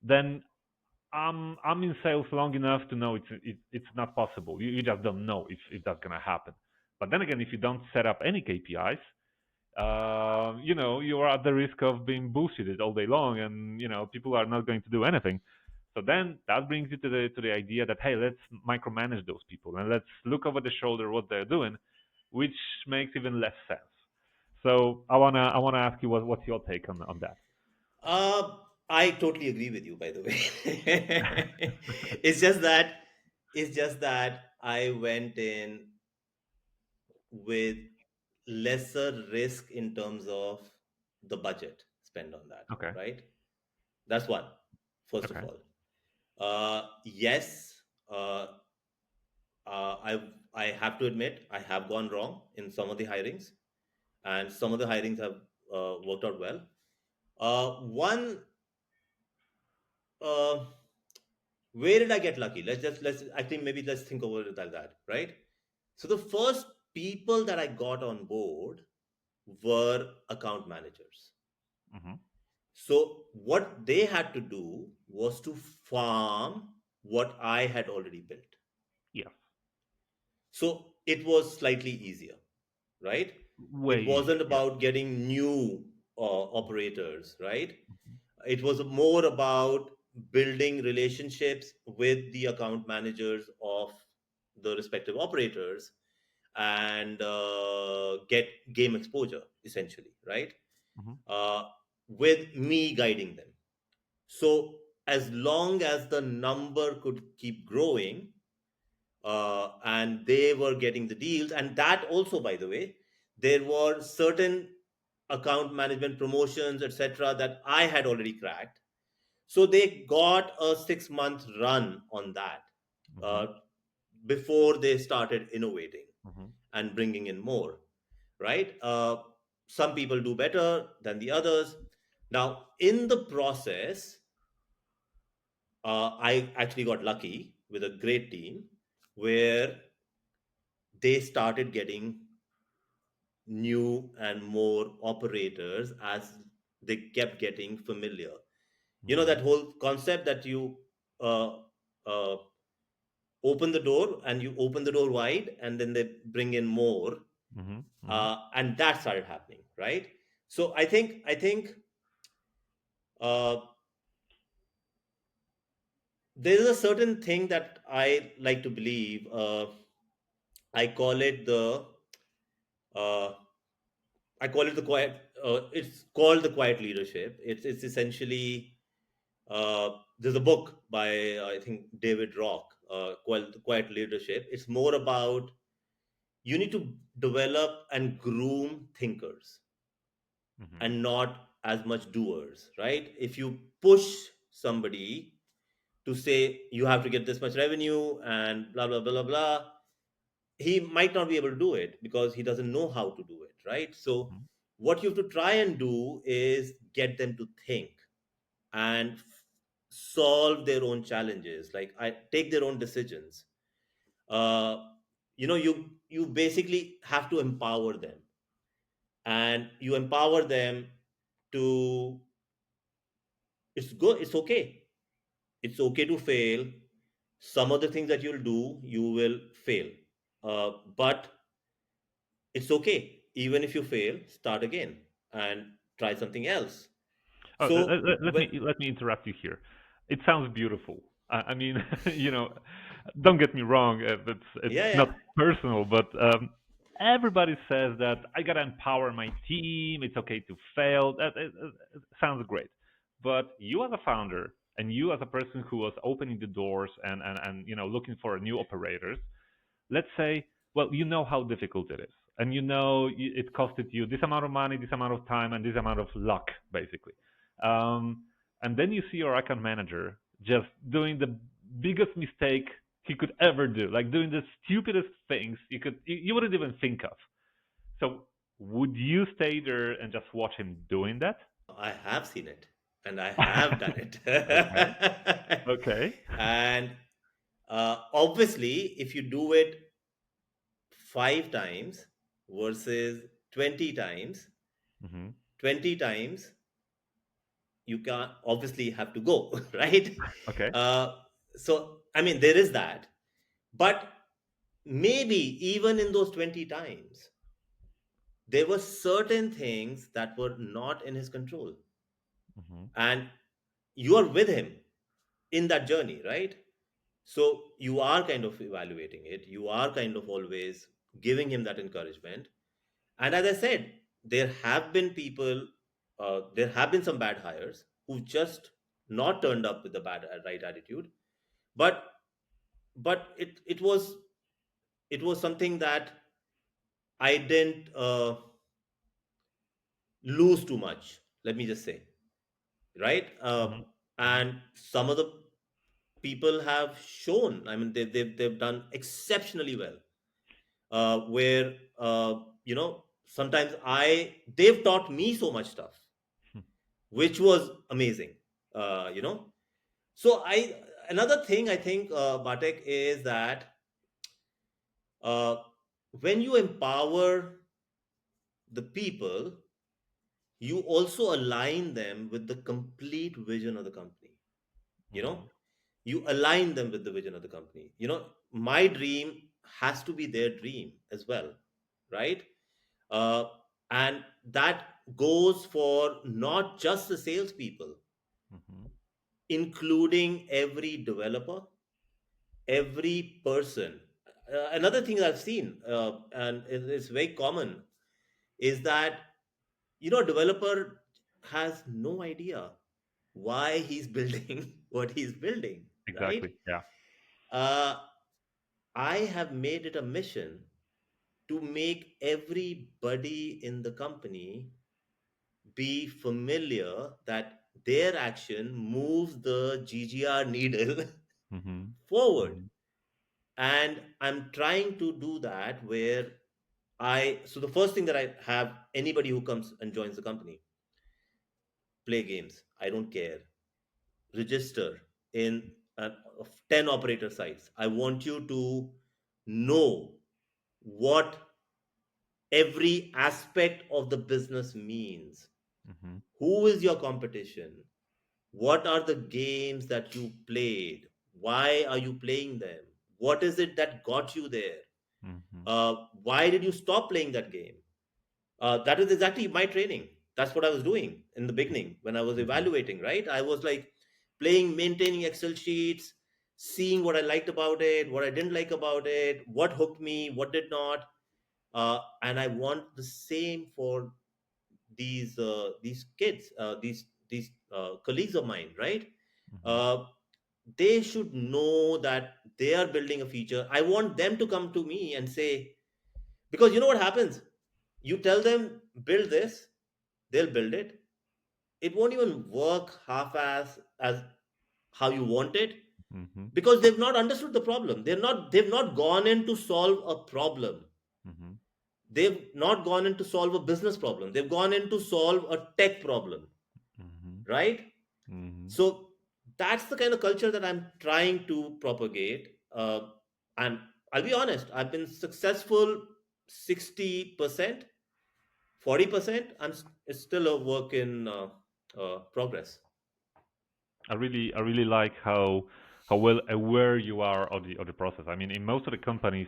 S1: then I'm in sales long enough to know it's not possible. You just don't know if that's gonna happen. But then again, if you don't set up any KPIs, you are at the risk of being bullshitted all day long, and people are not going to do anything. So then that brings you to the idea that, hey, let's micromanage those people and let's look over the shoulder what they're doing, which makes even less sense. So I wanna ask you what's your take on that?
S2: Uh, I totally agree with you, by the way. It's just that I went in with lesser risk in terms of the budget spent on that,
S1: Okay.
S2: right? That's one, first of
S1: Okay.
S2: all. Yes, uh, I have to admit I have gone wrong in some of the hirings, and some of the hirings have worked out well. One, uh, where did I get lucky? Let's I think maybe let's think over it like that, right? So the first people that I got on board were account managers.
S1: Hmm.
S2: So what they had to do was to farm what I had already built.
S1: Yes.
S2: So it was slightly easier, right?
S1: Way
S2: It
S1: easier.
S2: wasn't
S1: Yeah.
S2: about getting new operators, right? It was more about building relationships with the account managers of the respective operators and get game exposure, essentially, right?
S1: Hmm.
S2: uh, with me guiding them. So as long as the number could keep growing, and they were getting the deals, and that also, by the way, there were certain account management promotions, etc., that I had already cracked. So they got a 6 month run on that
S1: Hmm.
S2: uh, before they started innovating
S1: Hmm.
S2: and bringing in more, right? Some people do better than the others. Now, in the process, I actually got lucky with a great team where they started getting new and more operators as they kept getting familiar. You know,
S1: Hmm.
S2: that whole concept that you uh, uh, open the door and you open the door wide and then they bring in more,
S1: Hmm. Hmm.
S2: and that started happening, right? So I think uh, there is a certain thing that I like to believe. I call it the uh, I call it the quiet. It's called the quiet leadership. It's essentially there's a book by I think David Rock called the Quiet Leadership. It's more about you need to develop and groom thinkers
S1: Hmm.
S2: and not as much doers, right? If you push somebody to say you have to get this much revenue and blah blah blah blah blah, he might not be able to do it because he doesn't know how to do it, right? So
S1: Mhm.
S2: what you have to try and do is get them to think and solve their own challenges, like I take their own decisions. uh, you basically have to empower them, and you empower them to, it's good, it's okay, it's okay to fail. Some of the things that you'll do, you will fail, but it's okay. Even if you fail, start again and try something else.
S1: Oh,
S2: So when,
S1: let me interrupt you here. It sounds beautiful. I mean, you know, don't get me wrong. It's
S2: yeah,
S1: not
S2: yeah,
S1: personal, but everybody says that I gotta empower my team. It's okay to fail. It sounds great, but you as a founder and you as a person who was opening the doors and looking for new operators, let's say, well, you know how difficult it is, and you know it costed you this amount of money, this amount of time, and this amount of luck, basically. Um, and then you see your account manager just doing the biggest mistake he could ever do, like doing the stupidest things you wouldn't even think of. So would you stay there and just watch him doing that?
S2: I have seen it and I have done
S1: Okay.
S2: it.
S1: Okay.
S2: And obviously, if you do it 5 times versus 20 times,
S1: Hmm.
S2: 20 times, you can obviously have to go, right?
S1: Okay.
S2: Uh, so, I mean, there is that. But maybe even in those 20 times, there were certain things that were not in his control.
S1: Hmm.
S2: And you are with him in that journey, right? So you are kind of evaluating it. You are kind of always giving him that encouragement. And as I said, there have been some bad hires who've just not turned up with the bad right attitude. But it was something that I didn't lose too much. Let me just say, right?
S1: Hmm. Hmm.
S2: And some of the people have shown. I mean, they've done exceptionally well. Where sometimes I they've taught me so much stuff, which was amazing. Uh, you know, so I another thing I think, Batek, is that uh, when you empower the people, you also align them with the complete vision of the company. You know,
S1: Hmm.
S2: you align them with the vision of the company. My dream has to be their dream as well, right? uh, and that goes for not just the salespeople,
S1: Hmm.
S2: including every developer, every person. Another thing I've seen, and it's very common, is that developer has no idea why he's building what he's building, right?
S1: Exactly. Yeah.
S2: uh, I have made it a mission to make everybody in the company be familiar that their action moves the GGR needle
S1: Hmm.
S2: forward.
S1: Hmm.
S2: And I'm trying to do that where so the first thing that I have anybody who comes and joins the company, play games. I don't care. Register in uh, 10 operator sites. I want you to know what every aspect of the business means.
S1: Hmm.
S2: Who is your competition? What are the games that you played? Why are you playing them? What is it that got you there?
S1: Hmm.
S2: Why did you stop playing that game? That is exactly my training. That's what I was doing in the beginning when I was
S1: Hmm.
S2: evaluating, right? I was like playing, maintaining Excel sheets, seeing what I liked about it, what I didn't like about it, what hooked me, what did not. And I want the same for these kids, these colleagues of mine, right?
S1: Hmm.
S2: Uh, they should know that they are building a feature. I want them to come to me and say, because you know what happens? You tell them build this, they'll build it. it won't even work half as how you want it,
S1: Mm-hmm.
S2: because they've not understood the problem. They've not gone in to solve a problem.
S1: Mm-hmm.
S2: They've not gone in to solve a business problem. They've gone in to solve a tech problem,
S1: Mm-hmm.
S2: right?
S1: Mm-hmm.
S2: So that's the kind of culture that I'm trying to propagate. And I'll be honest, I've been successful 60%, 40%. It's still a work in progress.
S1: I really like how well aware you are of the process. I mean, in most of the companies,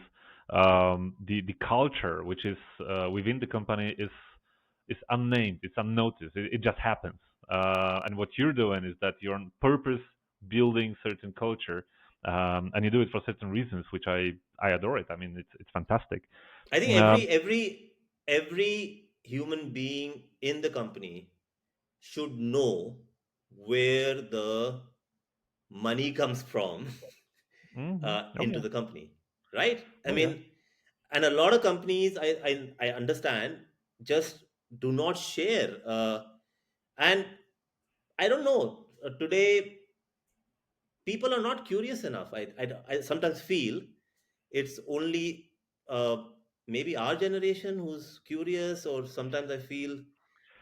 S1: the culture which is within the company is unnamed, it's unnoticed, it just happens. And what you're doing is that you're on purpose building certain culture, and you do it for certain reasons, which I adore it. I mean, it's fantastic.
S2: I think
S1: Um,
S2: every human being in the company should know where the money comes from
S1: oh
S2: into
S1: yeah,
S2: the company, right? I
S1: oh yeah.
S2: mean, and a lot of companies, I understand, just do not share. And I don't know. Today, people are not curious enough. I sometimes feel it's only uh, maybe our generation who's curious, or sometimes I feel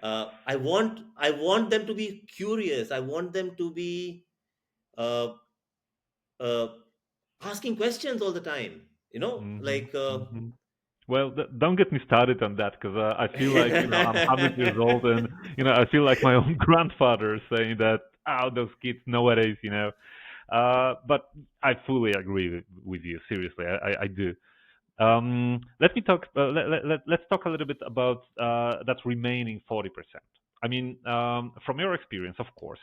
S2: I want them to be curious. I want them to be uh, uh, asking questions all the time.
S1: hmm
S2: Like
S1: hmm Well, don't get me started on that because I feel like I'm 100 years old and I feel like my own grandfather saying that those kids nowadays but I fully agree with you. Seriously, I do. Let me talk. Let's talk a little bit about that remaining 40%. I mean, from your experience, of course.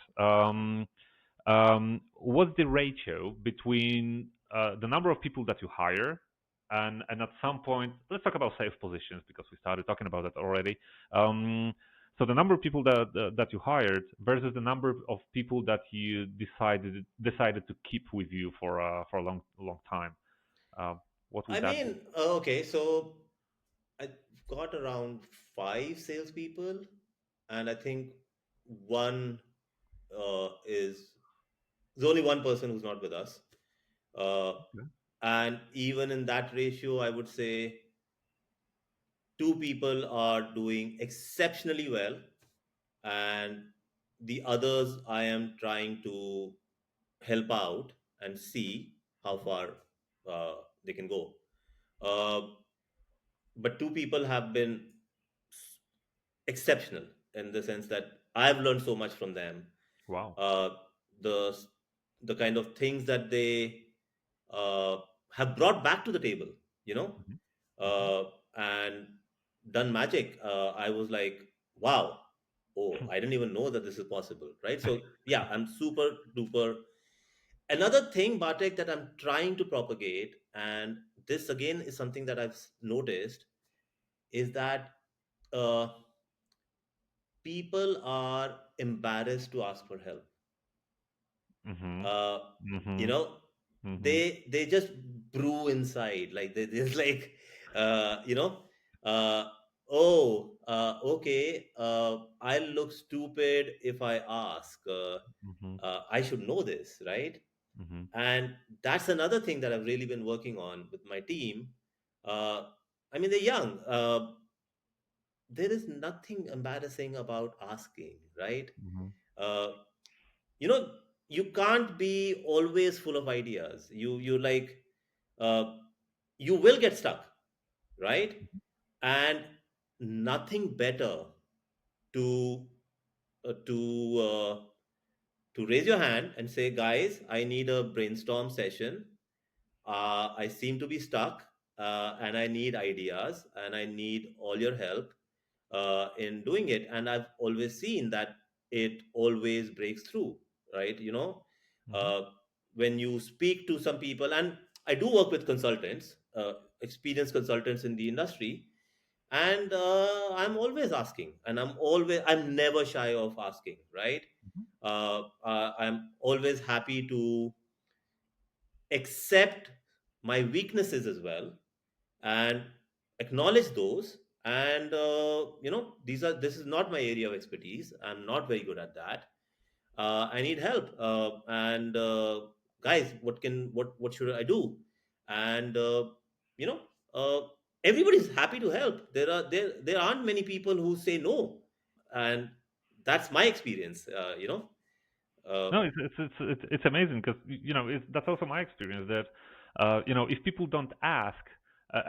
S1: What's the ratio between the number of people that you hire and at some point, let's talk about sales positions because we started talking about that already. Um, so the number of people that you hired versus the number of people that you decided to keep with you for a long time. Uh, what
S2: I
S1: would that be?
S2: mean, okay, so I've got around five salespeople, and I think one is there's only one person who's not with us. Uh,
S1: Okay.
S2: and even in that ratio, I would say two people are doing exceptionally well, and the others I am trying to help out and see how far uh, they can go. Uh, but two people have been exceptional in the sense that I've learned so much from them.
S1: Wow.
S2: Uh, the the kind of things that they uh, have brought back to the table, you know,
S1: Hmm. Hmm.
S2: uh, and done magic. I was like, wow, oh, I didn't even know that this is possible, right? So yeah, I'm super duper. Another thing, Bartek, that I'm trying to propagate, and this again is something that I've noticed, is that uh, people are embarrassed to ask for help.
S1: Hmm.
S2: uh, you
S1: Hmm.
S2: know
S1: Hmm.
S2: they just brew inside, like there's like you know oh, okay, I'll look stupid if I ask.
S1: Hmm.
S2: I should know this, right?
S1: Hmm.
S2: And that's another thing that I've really been working on with my team. uh, I mean, they're young. There is nothing embarrassing about asking, right?
S1: Hmm.
S2: uh, you know you can't be always full of ideas. You like uh, you will get stuck, right? And nothing better to to raise your hand and say, guys, I need a brainstorm session. I seem to be stuck, and I need ideas, and I need all your help in doing it. And I've always seen that it always breaks through, right?
S1: Hmm.
S2: Uh, when you speak to some people, and I do work with consultants, experienced consultants in the industry, and I'm always asking, and I'm never shy of asking, right? I'm always happy to accept my weaknesses as well, and acknowledge those, And this is not my area of expertise. I'm not very good at that. I need help. And guys, what should I do? And you know, uh, everybody's happy to help. There aren't many people who say no, and that's my experience. Uh,
S1: No, it's amazing because that's also my experience that if people don't ask,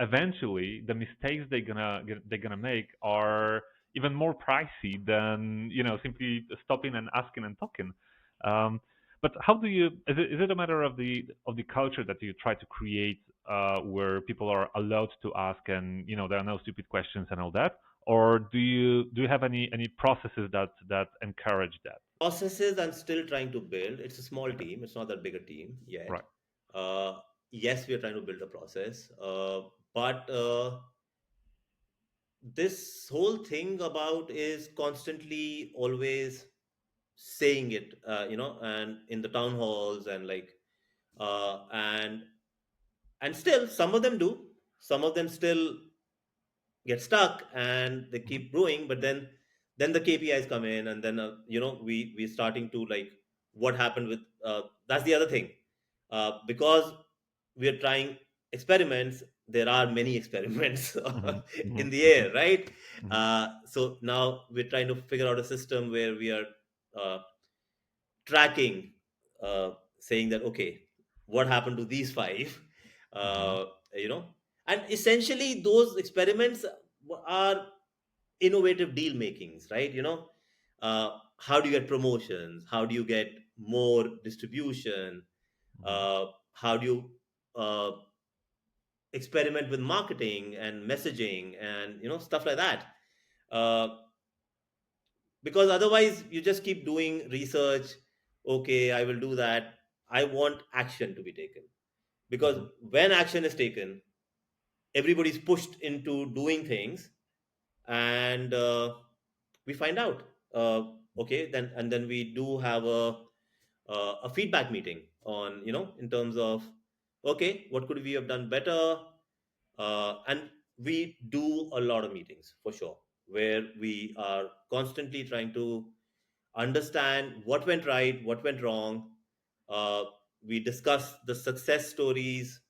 S1: eventually the mistakes they're gonna make are even more pricey than simply stopping and asking and talking. Um, but how do you? Is it a matter of the culture that you try to create, where people are allowed to ask and there are no stupid questions and all that, or do you have any processes that encourage that?
S2: Processes I'm still trying to build. It's a small
S1: Okay.
S2: team. It's not that big a team yet.
S1: Right.
S2: Uh, yes, we are trying to build a process, but this whole thing about is constantly always saying it, and in the town halls and like, uh, and and still some of them do. Some of them still get stuck and they
S1: Mhm.
S2: keep growing, but then the KPIs come in, and then we starting to like what happened with that's the other thing, because we are trying experiments. There are many experiments
S1: Mhm.
S2: in
S1: Mhm.
S2: the
S1: Mhm.
S2: air, right?
S1: Mhm.
S2: So now we're trying to figure out a system where we are uh, tracking, saying that okay, what happened to these five,
S1: Mhm.
S2: uh, you know and essentially those experiments are innovative deal makings, right? How do you get promotions, how do you get more distribution,
S1: Mhm.
S2: uh, how do you uh, experiment with marketing and messaging and stuff like that, uh, because otherwise you just keep doing research. Okay, I will do that. I want action to be taken, because
S1: Mhm.
S2: when action is taken, everybody's pushed into doing things, and we find out, uh, okay, then and then we do have a feedback meeting on, in terms of, okay, what could we have done better, and we do a lot of meetings for sure, where we are constantly trying to understand what went right, what went wrong. Uh, we discuss the success stories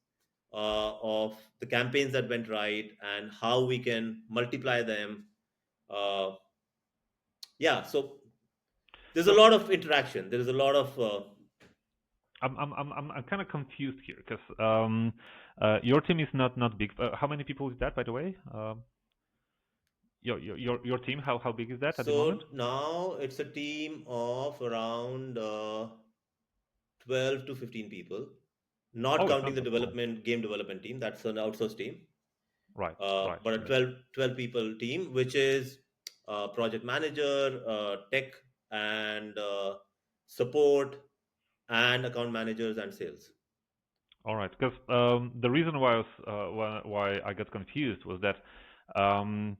S2: of the campaigns that went right and how we can multiply them. Uh, yeah, so there's a
S1: So
S2: lot of interaction. There is a lot of
S1: I'm kind of confused here because your team is not big. How many people is that, by the way? Your team, how big is that at the moment?
S2: so now it's a team of around 12 to 15 people, not
S1: Oh, it's
S2: counting
S1: not
S2: the
S1: that small.
S2: development game development team. That's an outsourced team.
S1: Right, right.
S2: But a
S1: Yes.
S2: 12 people team, which is project manager, tech, and support, and account managers and sales.
S1: All right. Because the reason why why I got confused was that um,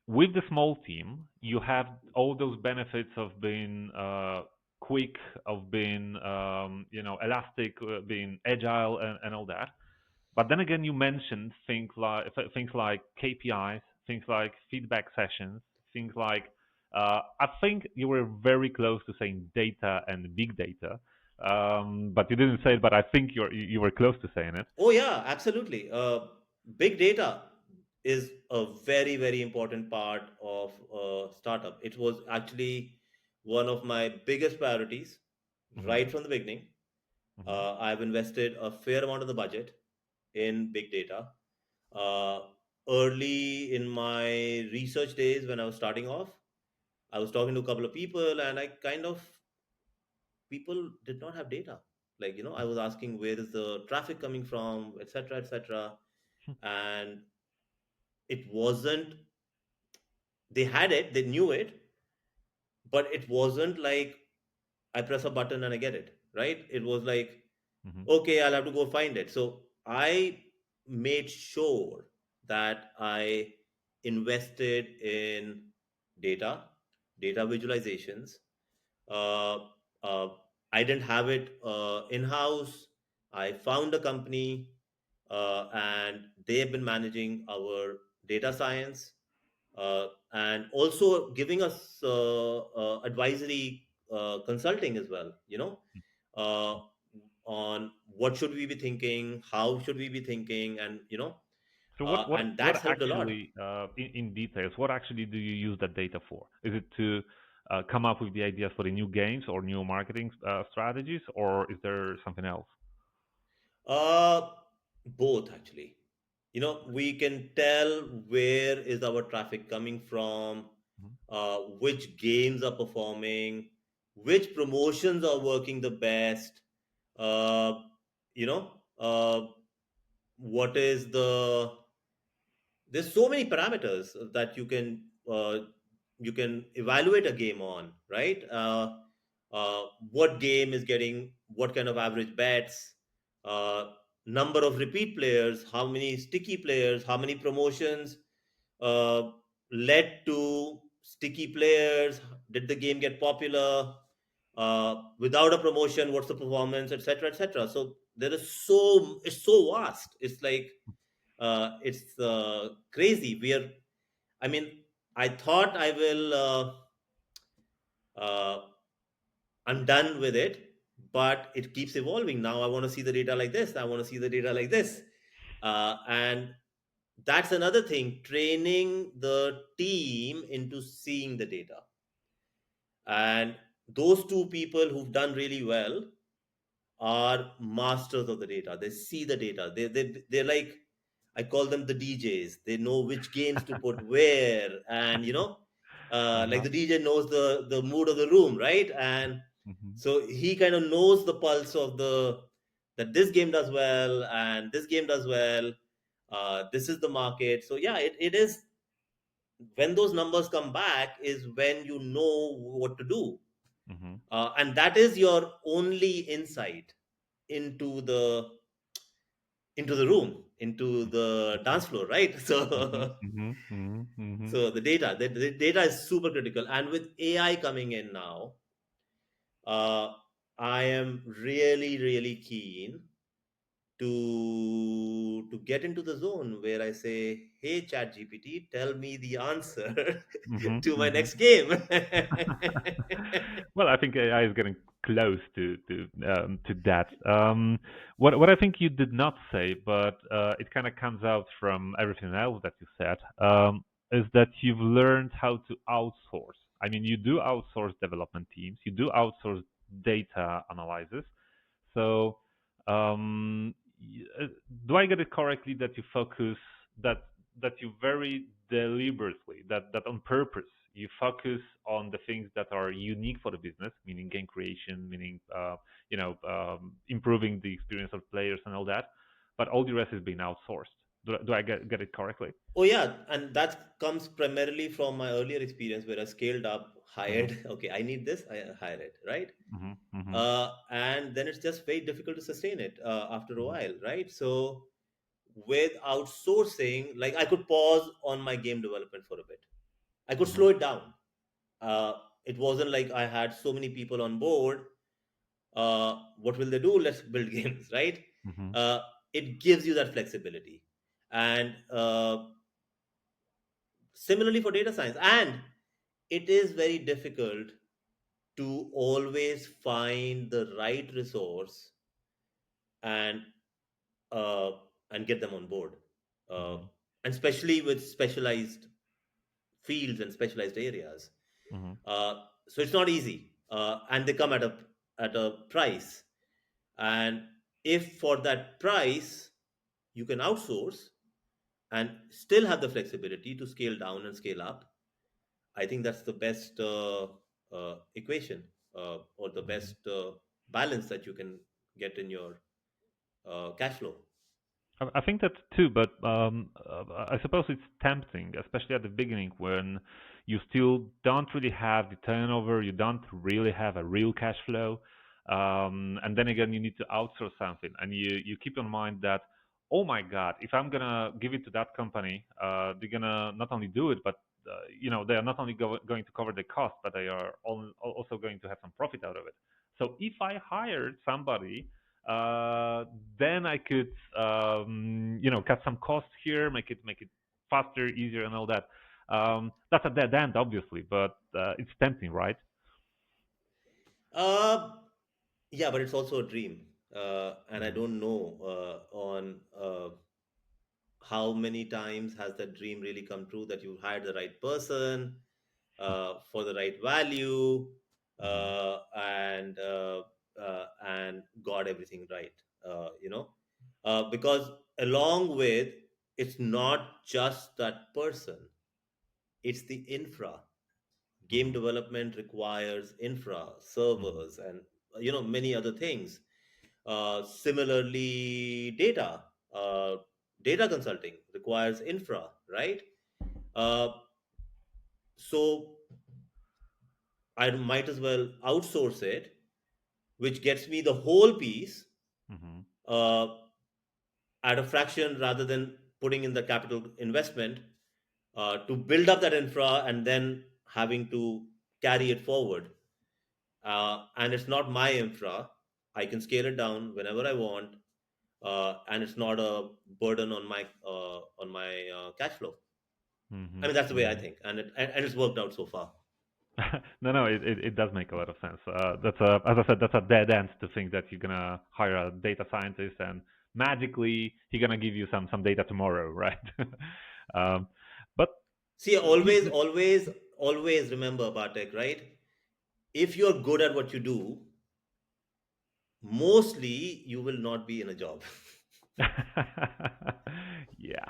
S1: with the small team, you have all those benefits of being quick, of being elastic, being agile, and all that. But then again, you mentioned things like KPIs, things like feedback sessions, things like I think you were very close to saying data and big data, but you didn't say it. But I think you were close to saying it.
S2: Oh yeah, absolutely. Big data is a very very important part of a startup. It was actually one of my biggest priorities
S1: Hmm.
S2: right from the beginning.
S1: Hmm.
S2: I've invested a fair amount of the budget in big data. Uh, Early in my research days, when I was starting off, I was talking to a couple of people, and I kind of people did not have data. Like, I was asking where is the traffic coming from, etc., etc., and it wasn't. They had it, they knew it, but it wasn't like I press a button and I get it. Right? It was like,
S1: Hmm.
S2: okay, I'll have to go find it. So I made sure that I invested in data, data visualizations. Uh, uh, I didn't have it in house. I found a company, and they have been managing our data science. and also giving us advisory consulting as well, uh, on what should we be thinking, how should we be thinking, and
S1: So
S2: and
S1: what
S2: that's helped a lot.
S1: actually in details? What actually do you use that data for? Is it to come up with the ideas for the new games or new marketing strategies, or is there something else?
S2: Uh, Both actually. We can tell where is our traffic coming from,
S1: Mhm.
S2: which games are performing, which promotions are working the best. Uh, you know, what is there's so many parameters that you can evaluate a game on, right? What game is getting what kind of average bets, uh, number of repeat players, how many sticky players, how many promotions uh, led to sticky players, did the game get popular, without a promotion what's the performance, etc., etc. So there is it's so vast. It's like it's crazy. I mean, I thought uh, I'm done with it, but it keeps evolving. Now I want to see the data like this. I want to see the data like this. And that's another thing, training the team into seeing the data. And those two people who've done really well are masters of the data. They see the data. They're like, I call them the DJs. They know which games to put where, and like
S1: Uh-huh.
S2: the DJ knows the mood of the room, right? And
S1: Hmm.
S2: so he kind of knows the pulse of the that this game does well and this game does well. This is the market. So yeah, it is when those numbers come back is when you know what to do,
S1: Hmm.
S2: and that is your only insight into the room, into the
S1: Hmm.
S2: dance floor, right?
S1: Hmm.
S2: So
S1: Hmm. Hmm. Hmm.
S2: so the data is super critical, and with AI coming in now, uh, I am really really keen to get into the zone where I say, hey chat gpt, tell me the answer
S1: Hmm.
S2: to my
S1: Hmm.
S2: next game.
S1: Well, I think AI is getting close to that. What I think you did not say, but it kind of comes out from everything else that you said, is that you've learned how to outsource. I mean, you do outsource development teams, you do outsource data analysis. So, um, do I get it correctly that you focus that that you very deliberately, that on purpose, you focus on the things that are unique for the business, meaning game creation, meaning improving the experience of players and all that, but all the rest is being outsourced. Do I get it correctly?
S2: Oh yeah, and that comes primarily from my earlier experience where I scaled up,
S1: Mm-hmm.
S2: hired. Okay, I need this, I hire it, right?
S1: Mm-hmm. Mm-hmm.
S2: And then it's just very difficult to sustain it after a
S1: Mm-hmm.
S2: while, right? So with outsourcing, like I could pause on my game development for a bit. I could
S1: Mm-hmm.
S2: slow it down. Uh, it wasn't like I had so many people on board. What will they do? Let's build games, right?
S1: Mm-hmm.
S2: Uh, it gives you that flexibility, and similarly for data science. And it is very difficult to always find the right resource and uh, and get them on board, uh,
S1: Mm-hmm.
S2: and especially with specialized fields and specialized areas.
S1: Mm-hmm.
S2: So it's not easy, and they come at a price. And if for that price you can outsource and still have the flexibility to scale down and scale up, I think that's the best equation, or the
S1: Mm-hmm.
S2: best balance that you can get in your cash flow.
S1: I think that too, but I suppose it's tempting, especially at the beginning when you still don't really have the turnover, you don't really have a real cash flow, and then again you need to outsource something, and you keep in mind that, oh my God, if I'm gonna give it to that company, they're gonna not only do it, but they are not only going to cover the cost, but they are also going to have some profit out of it. So if I hired somebody, uh, then I could cut some costs here, make it faster, easier, and all that. That's a dead end, obviously, but it's tempting, right?
S2: Uh, yeah, but it's also a dream, and I
S1: Mm-hmm.
S2: don't know on how many times has that dream really come true that you hired the right person for the right value
S1: Mm-hmm.
S2: and got everything right. Because along with, it's not just that person, it's the infra. Game
S1: Mm-hmm.
S2: development requires infra,
S1: Mm-hmm.
S2: servers, and many other things. Similarly, uh, data consulting requires infra, right? Uh, so I might as well outsource it, which gets me the whole piece
S1: Mm-hmm.
S2: uh, at a fraction rather than putting in the capital investment to build up that infra and then having to carry it forward. And it's not my infra. I can scale it down whenever I want, and it's not a burden on my cash flow. I
S1: Mm-hmm.
S2: mean, that's the way I
S1: Mm-hmm.
S2: think, and it's worked out so far.
S1: No, no, it does make a lot of sense. That's a, as I said, that's a dead end to think that you're gonna hire a data scientist and magically he's gonna give you some data tomorrow, right? um, but
S2: See,
S1: you,
S2: always remember, Bartek, right? If you're good at what you do, mostly you will not be in a job.
S1: yeah,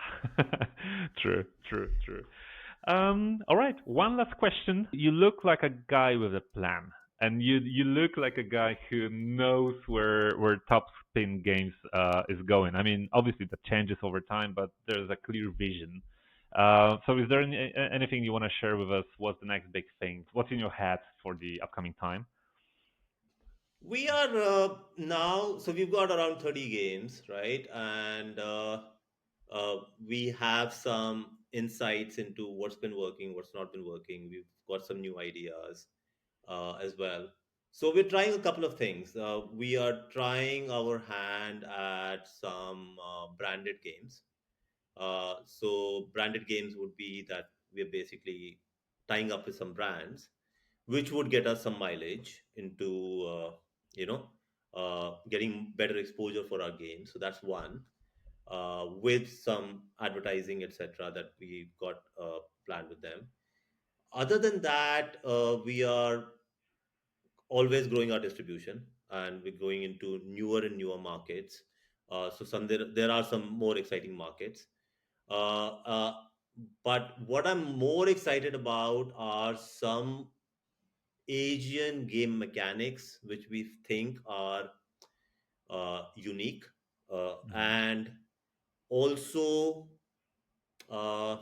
S1: true, true, true. All right, one last question. You look like a guy with a plan, and you look like a guy who knows where TopSpin Games is going. I mean, obviously that changes over time, but there's a clear vision. So, is there anything you want to share with us? What's the next big thing? What's in your head for the upcoming time?
S2: We are now, so we've got around 30 games, right? And we have some insights into what's been working, what's not been working. We've got some new ideas as well. So we're trying a couple of things. We are trying our hand at some branded games. So branded games would be that we're basically tying up with some brands, which would get us some mileage into you know getting better exposure for our games. So that's one. With some advertising, etc., that we've got planned with them. Other than that, we are always growing our distribution, and we're going into newer and newer markets. So there are some more exciting markets. Uh, uh, but what I'm more excited about are some Asian game mechanics, which we think are unique
S1: Mm-hmm.
S2: and also uh,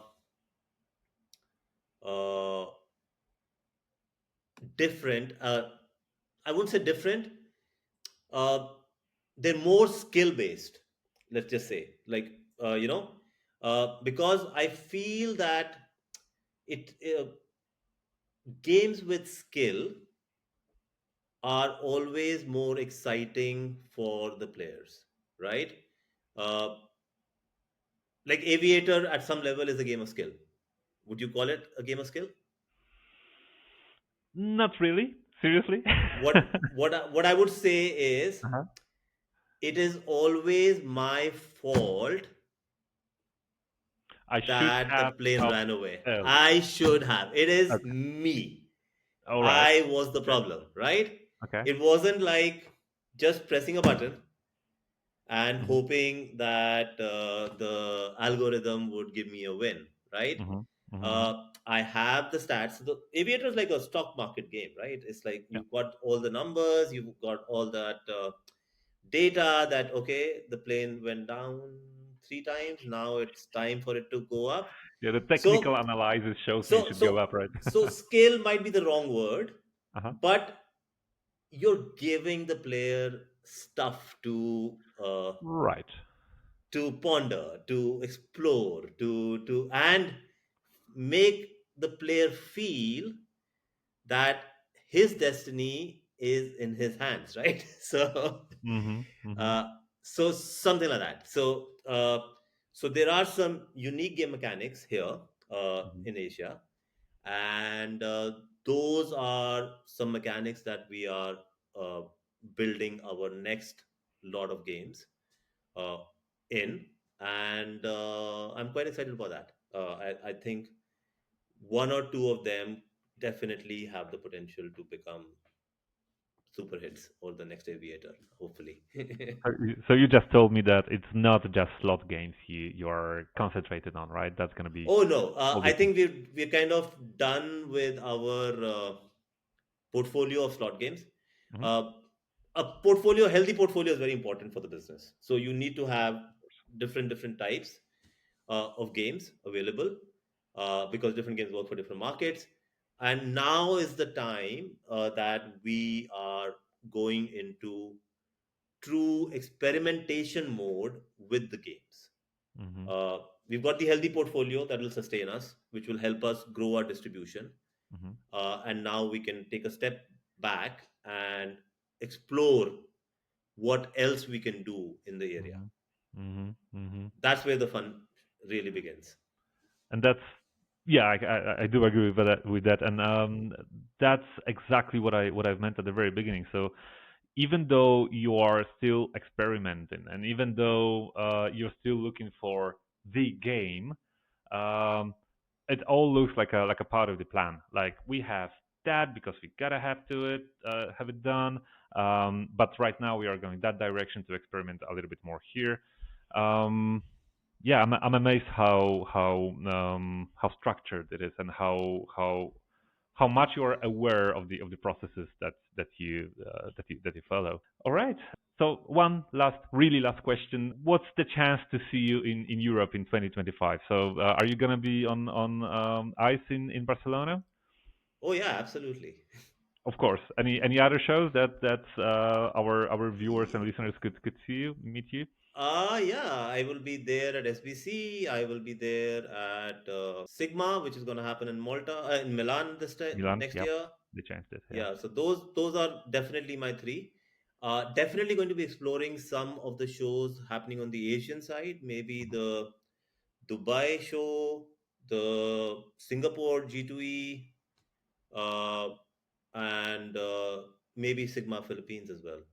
S2: uh, different. I wouldn't say different. Uh, they're more skill based. Let's just say, like because I feel that it games with skill are always more exciting for the players, right? Uh, like Aviator at some level is a game of skill. Would you call it a game of skill?
S1: Not really. Seriously.
S2: What I would say is
S1: Uh-huh.
S2: it is always my fault
S1: I should
S2: that the
S1: have
S2: plane
S1: stopped
S2: ran away.
S1: earlier.
S2: I should have. It is
S1: Okay.
S2: me.
S1: All right.
S2: I was the
S1: Okay.
S2: problem, right?
S1: Okay.
S2: It wasn't like just pressing a button and
S1: Mhm.
S2: hoping that the algorithm would give me a win, right?
S1: Mhm. Mhm. Mhm.
S2: I have the stats. The Aviator is like a stock market game, right? It's like
S1: Yeah.
S2: you've got all the numbers, you've got all that data that, okay, the plane went down 3 times. Now it's time for it to go up.
S1: Yeah. The technical
S2: So,
S1: analysis shows me it
S2: so,
S1: should go
S2: so,
S1: up, right?
S2: so scale might be the wrong word,
S1: Uh-huh.
S2: but you're giving the player stuff
S1: Right.
S2: to ponder, to explore, to and make the player feel that his destiny is in his hands, right? So,
S1: Mhm. Mhm.
S2: uh, something like that. So there are some unique game mechanics here.
S1: Mhm.
S2: in Asia, and those are some mechanics that we are uh, building our next lot of games uh, in, and I'm quite excited about that. I think one or two of them definitely have the potential to become super hits or the next aviator, hopefully.
S1: So you just told me that it's not just slot games you are concentrated on, right? That's gonna be
S2: Oh no,
S1: all
S2: I
S1: different.
S2: think we're kind of done with our portfolio of slot games.
S1: Hmm.
S2: Uh, a portfolio, healthy portfolio, is very important for the business. So you need to have different types of games available because different games work for different markets. And now is the time that we are going into true experimentation mode with the games.
S1: Hmm.
S2: Uh, we've got the healthy portfolio that will sustain us, which will help us grow our distribution.
S1: Hmm.
S2: And now we can take a step back and explore what else we can do in the area.
S1: Hmm. Hmm. Hmm.
S2: That's where the fun really begins.
S1: And that's yeah, I do agree with that, and that's exactly what I've meant at the very beginning. So even though you are still experimenting, and even though you're still looking for the game, um, it all looks like a part of the plan. Like we have that because we gotta have it done. But right now we are going that direction to experiment a little bit more here. Um, yeah, I'm amazed how structured it is, and how much you are aware of the processes that you follow. All right. So one really last question: what's the chance to see you in Europe in 2025? So are you gonna be on ice in Barcelona?
S2: Oh yeah, absolutely.
S1: Of course. Any other shows that our viewers and listeners could see you, meet you?
S2: Yeah, I will be there at SBC. I will be there at Sigma, which is going to happen in Malta, in Milan
S1: Milan?
S2: next
S1: Yep.
S2: year.
S1: They changed it. Yeah.
S2: Yeah, so those are definitely my three. Definitely going to be exploring some of the shows happening on the Asian side. Maybe the Dubai show, the Singapore G2E, uh, and maybe Sigma Philippines as well.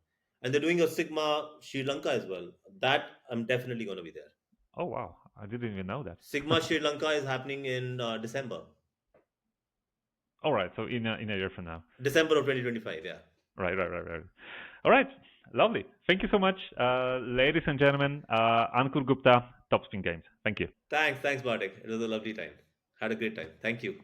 S2: And they're doing a Sigma Sri Lanka as well. That I'm definitely going to be there.
S1: Oh wow, I didn't even know that.
S2: Sigma Sri Lanka is happening in December,
S1: All right, so in a year from now.
S2: December of 2025. Yeah.
S1: Right. All right, lovely. Thank you so much, ladies and gentlemen. Ankur Gupta, TopSpin Games. Thank you.
S2: Thanks, Bartek. It was a lovely time. Had a great time. Thank you.